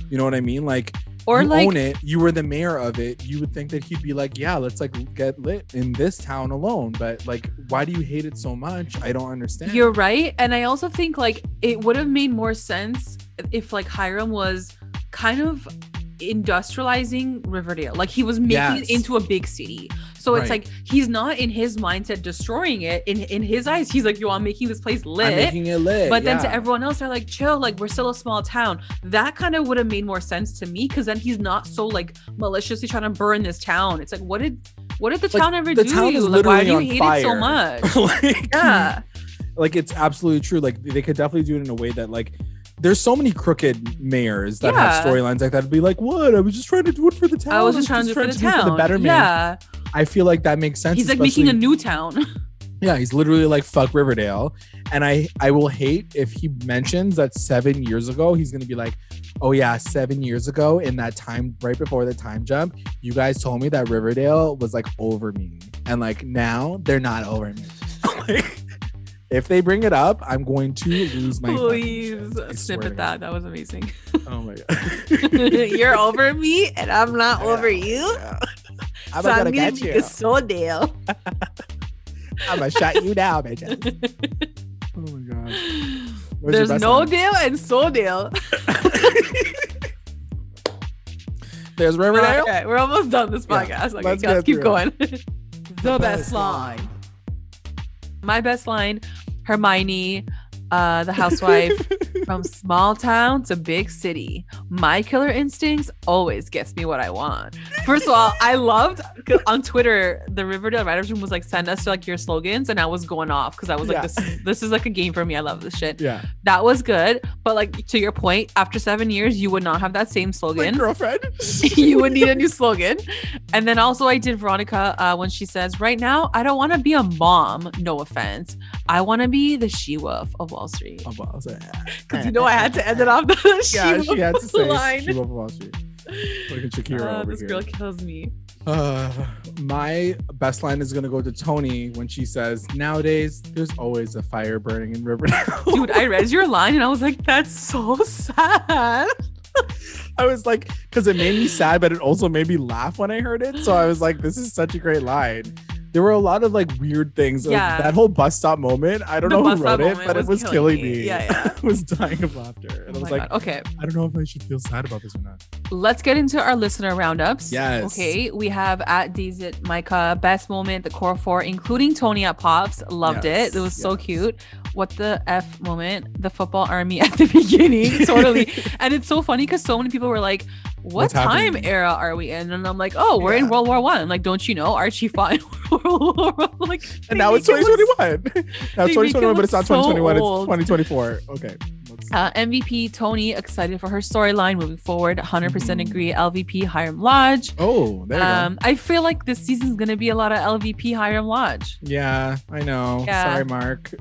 You know what I mean? Like. Or you like, own it. You were the mayor of it. You would think that he'd be like, yeah, let's like get lit in this town alone. But like, why do you hate it so much? I don't understand. You're right. And I also think like it would have made more sense if like Hiram was kind of industrializing Riverdale. Like he was making it into a big city. So it's like he's not in his mindset destroying it. In his eyes, he's like, yo, I'm making this place lit. I'm making it lit. But then to everyone else, they're like, chill, like we're still a small town. That kind of would have made more sense to me, because then he's not so like maliciously trying to burn this town. It's like, what did the town ever do to you? Like, why do you hate it so much? Like, like it's absolutely true. Like they could definitely do it in a way that like, there's so many crooked mayors that have storylines like that. It'd be like, what? I was just trying to do it for the town. I was just trying to do it for the town. For the betterment. Yeah. I feel like that makes sense. He's like making a new town. Yeah, he's literally like, fuck Riverdale. And I will hate if he mentions that 7 years ago, he's going to be like, oh yeah, 7 years ago in that time, right before the time jump, you guys told me that Riverdale was like over me. And like now they're not over me. Like, if they bring it up, I'm going to lose my Please snippet that. That was amazing. Oh my God. You're over me and I'm not over you. Yeah. I'm gonna get you. Soldale. I'm gonna shut you down, bitches. Oh my God. There's no deal and Soldale. There's Riverdale. Okay, we're almost done this podcast. Yeah, okay, let's keep going. The best line. My best line, Hermione, the housewife, from small town to big city. My killer instincts always gets me what I want. First of all, I loved on Twitter, the Riverdale writers room was like, send us like your slogans, and I was going off because I was like, this is like a game for me. I love this shit. Yeah, that was good. But like, to your point, after 7 years, you would not have that same slogan. My girlfriend. You would need a new slogan. And then also I did Veronica when she says, right now, I don't want to be a mom. No offense. I want to be the she-wolf of Wall Street. Because you know I had to end it off the she had to say line. She-wolf of Wall Street. Look at Shakira over this here. Girl kills me. My best line is gonna go to Tony when she says, nowadays there's always a fire burning in Riverdale. Dude, I read your line and I was like, that's so sad. I was like, because it made me sad, but it also made me laugh when I heard it. So I was like, this is such a great line. There were a lot of like weird things. Yeah. That whole bus stop moment, I don't know who wrote it, but it was killing me. Yeah. I was dying of laughter. And I was like, okay, I don't know if I should feel sad about this or not. Let's get into our listener roundups. Yes. Okay, we have at Dazit Micah, best moment, the core four, including Tony at Pops. Loved it. It was so cute. What the F moment, the football army at the beginning. Totally. And it's so funny because so many people were like, what time era are we in? And I'm like, oh, we're in World War I. I'm like, don't you know Archie fought in World War I? Like, and now it's 2021. Now it's 2021, but it's not 2021. It's 2024. Okay. MVP Tony, excited for her storyline moving forward. 100% agree. LVP Hiram Lodge. Oh, there you go. I feel like this season's gonna be a lot of LVP Hiram Lodge. Yeah, I know. Yeah. Sorry, Mark.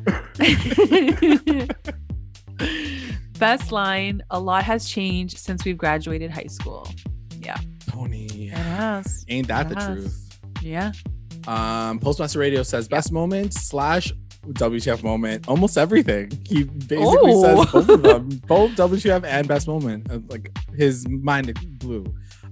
Best line, a lot has changed since we've graduated high school. Yeah. Tony. It has. Ain't that the truth? Yeah. Postmaster Radio says best moment / WTF moment. Almost everything. He basically says both of them. Both WTF and best moment. Like his mind blew.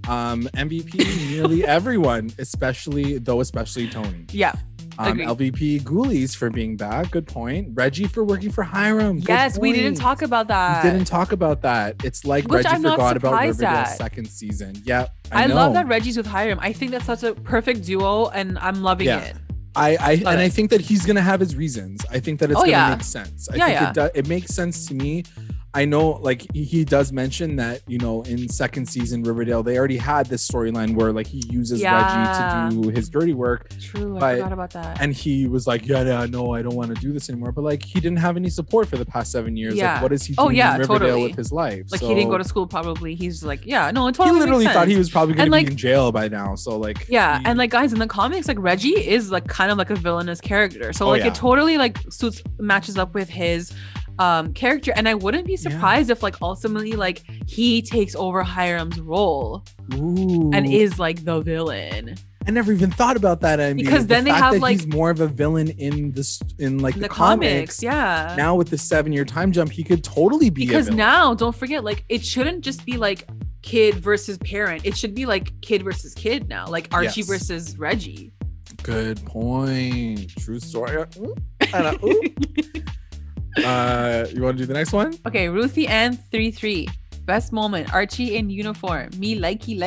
MVP nearly everyone, especially Tony. Yeah. LVP Ghoulies for being back. Good point. Reggie for working for Hiram. Yes, we didn't talk about that. We didn't talk about that. It's like Which Reggie I'm not forgot about surprised Riverdale's at. second season. Yeah, I love that Reggie's with Hiram. I think that's such a perfect duo, and I'm loving it. I think that he's gonna have his reasons. I think that it's gonna make sense. I think it makes sense to me. I know, like, he does mention that, you know, in second season Riverdale, they already had this storyline where, like, he uses Reggie to do his dirty work. True, I forgot about that. And he was like, no, I don't want to do this anymore. But, like, he didn't have any support for the past 7 years. Like, what is he doing in Riverdale with his life? Like, he didn't go to school, probably. He's like, it totally He literally makes thought sense. he was probably going to like, be in jail by now. So, like... and, like, guys, in the comics, like, Reggie is, like, kind of like a villainous character. So, it totally, like, matches up with his... character, and I wouldn't be surprised if, like, ultimately, like, he takes over Hiram's role and is like the villain. I never even thought about that, NBEA. Because then they have, like, he's more of a villain in the comics. Yeah, now with the 7-year time jump, he could totally be because a villain. Now don't forget, like, it shouldn't just be like kid versus parent. It should be like kid versus kid now, like Archie versus Reggie. Good point. True story. You want to do the next one? Okay, Ruthie Ann 33. Best moment, Archie in uniform. Me likey.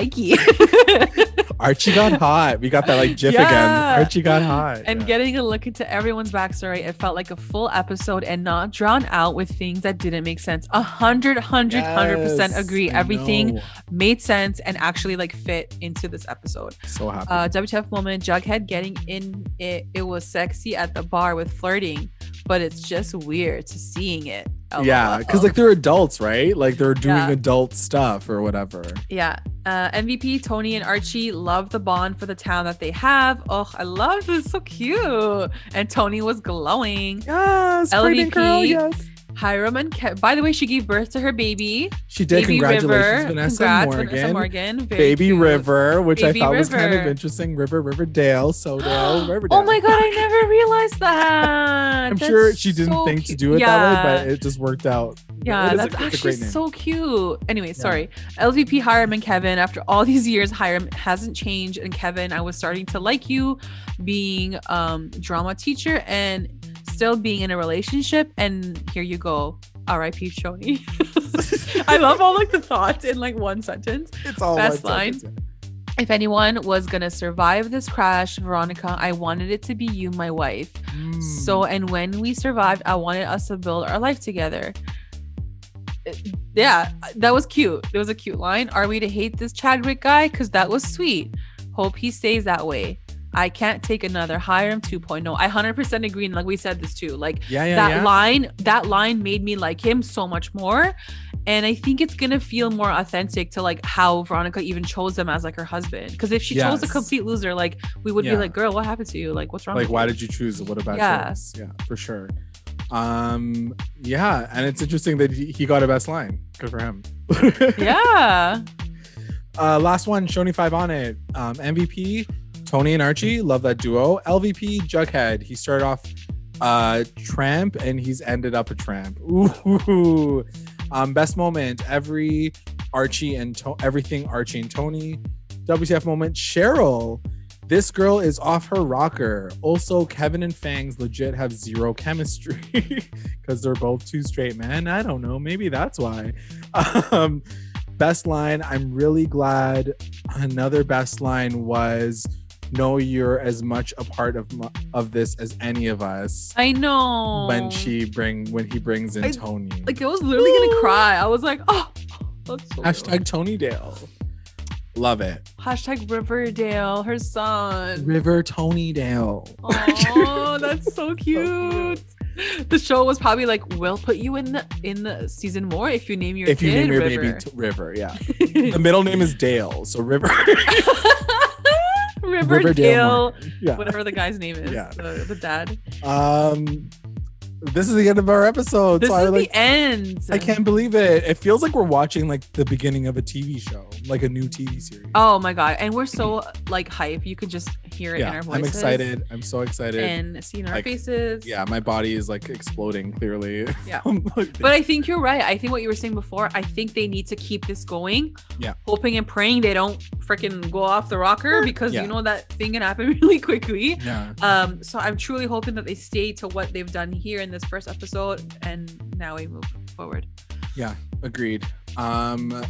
Archie got hot. We got that, like, gif again. Archie got hot. And getting a look into everyone's backstory, it felt like a full episode and not drawn out with things that didn't make sense. 100% agree. Everything made sense and actually, like, fit into this episode. So happy. WTF moment, Jughead getting in it. It was sexy at the bar with flirting, but it's just weird to seeing it. Yeah, because, like, they're adults, right? Like, they're doing adult stuff or whatever. Yeah. MVP Tony and Archie love the bond for the town that they have. Oh, I love this. So cute. And Tony was glowing. Yes, LVP girl, yes. Hiram and by the way, she gave birth to her baby. She did. Baby Congratulations, Vanessa Morgan. Baby cute. River, which Baby I thought River. was kind of interesting. Riverdale, Sodale, Riverdale. Oh my god, I never realized that. I'm sure she didn't think to do it that way, but it just worked out. Yeah, that's actually so cute. Anyway, sorry. LVP Hiram and Kevin. After all these years, Hiram hasn't changed, and Kevin, I was starting to like you, being drama teacher and still being in a relationship, and here you go. R.I.P. CHONI. I love all, like, the thoughts in, like, one sentence. It's all best line. If anyone was gonna survive this crash, Veronica, I wanted it to be you, my wife. So, and when we survived, I wanted us to build our life together. Yeah, that was cute. It was a cute line. Are we to hate this Chadwick guy? Because that was sweet. Hope he stays that way. I can't take another Hiram 2.0. I 100% agree. And, like, we said this too. Like, that line made me like him so much more. And I think it's gonna feel more authentic to, like, how Veronica even chose him as, like, her husband. Because if she chose a complete loser, like, we would be like, girl, what happened to you? Like, what's wrong? Like, why did you choose? What about choice? Yeah, for sure. And it's interesting that he got a best line. Good for him. Yeah. Last one, CHONI 5 on it. MVP Tony and Archie, love that duo. LVP Jughead, he started off tramp and he's ended up a tramp. Ooh. Best moment, everything Archie and Tony. WTF moment, Cheryl, this girl is off her rocker. Also, Kevin and Fangs legit have zero chemistry because they're both two straight men. I don't know, maybe that's why. Best line, I'm really glad. Another best line was, no, you're as much a part of this as any of us. I know. When he brings in Tony. Like, I was literally gonna cry. I was like, oh, that's so Hashtag Tonydale. Love it. Hashtag Riverdale, her son. River Tonydale. Oh, that's so cute. The show was probably like, we'll put you in the season more if you name your baby River. Yeah. The middle name is Dale, so River. Riverdale, whatever the guy's name is, the dad. This is the end of our episode. This is the end. I can't believe it. It feels like we're watching, like, the beginning of a TV show, like a new TV series. Oh my god! And we're so, like, hype. You could just hear it in our voices. I'm excited. I'm so excited. And seeing our faces. Yeah, my body is, like, exploding. Clearly. Yeah. But I think you're right. I think what you were saying before. I think they need to keep this going. Yeah. Hoping and praying they don't freaking go off the rocker because you know that thing can happen really quickly. So I'm truly hoping that they stay to what they've done here in this first episode, and now we move forward. Agreed.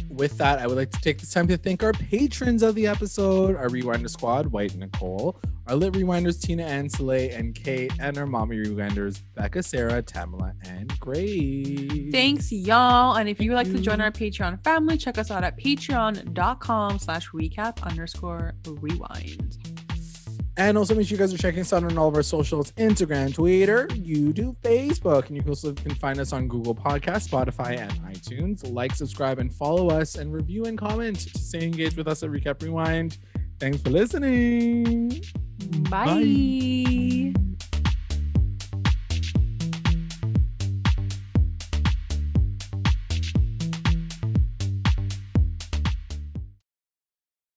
With that, I would like to take this time to thank our patrons of the episode, our Rewinder squad, White and Nicole, our Lit Rewinders, Tina and Soleil and Kate, and our Mommy Rewinders, Becca, Sarah, Tamala, and Grace. Thanks, y'all. And if you would like to join our Patreon family, check us out at patreon.com/recap_rewind. And also make sure you guys are checking us out on all of our socials: Instagram, Twitter, YouTube, Facebook. And you can also find us on Google Podcasts, Spotify, and iTunes. Like, subscribe, and follow us, and review and comment to stay engaged with us at Recap Rewind. Thanks for listening. Bye.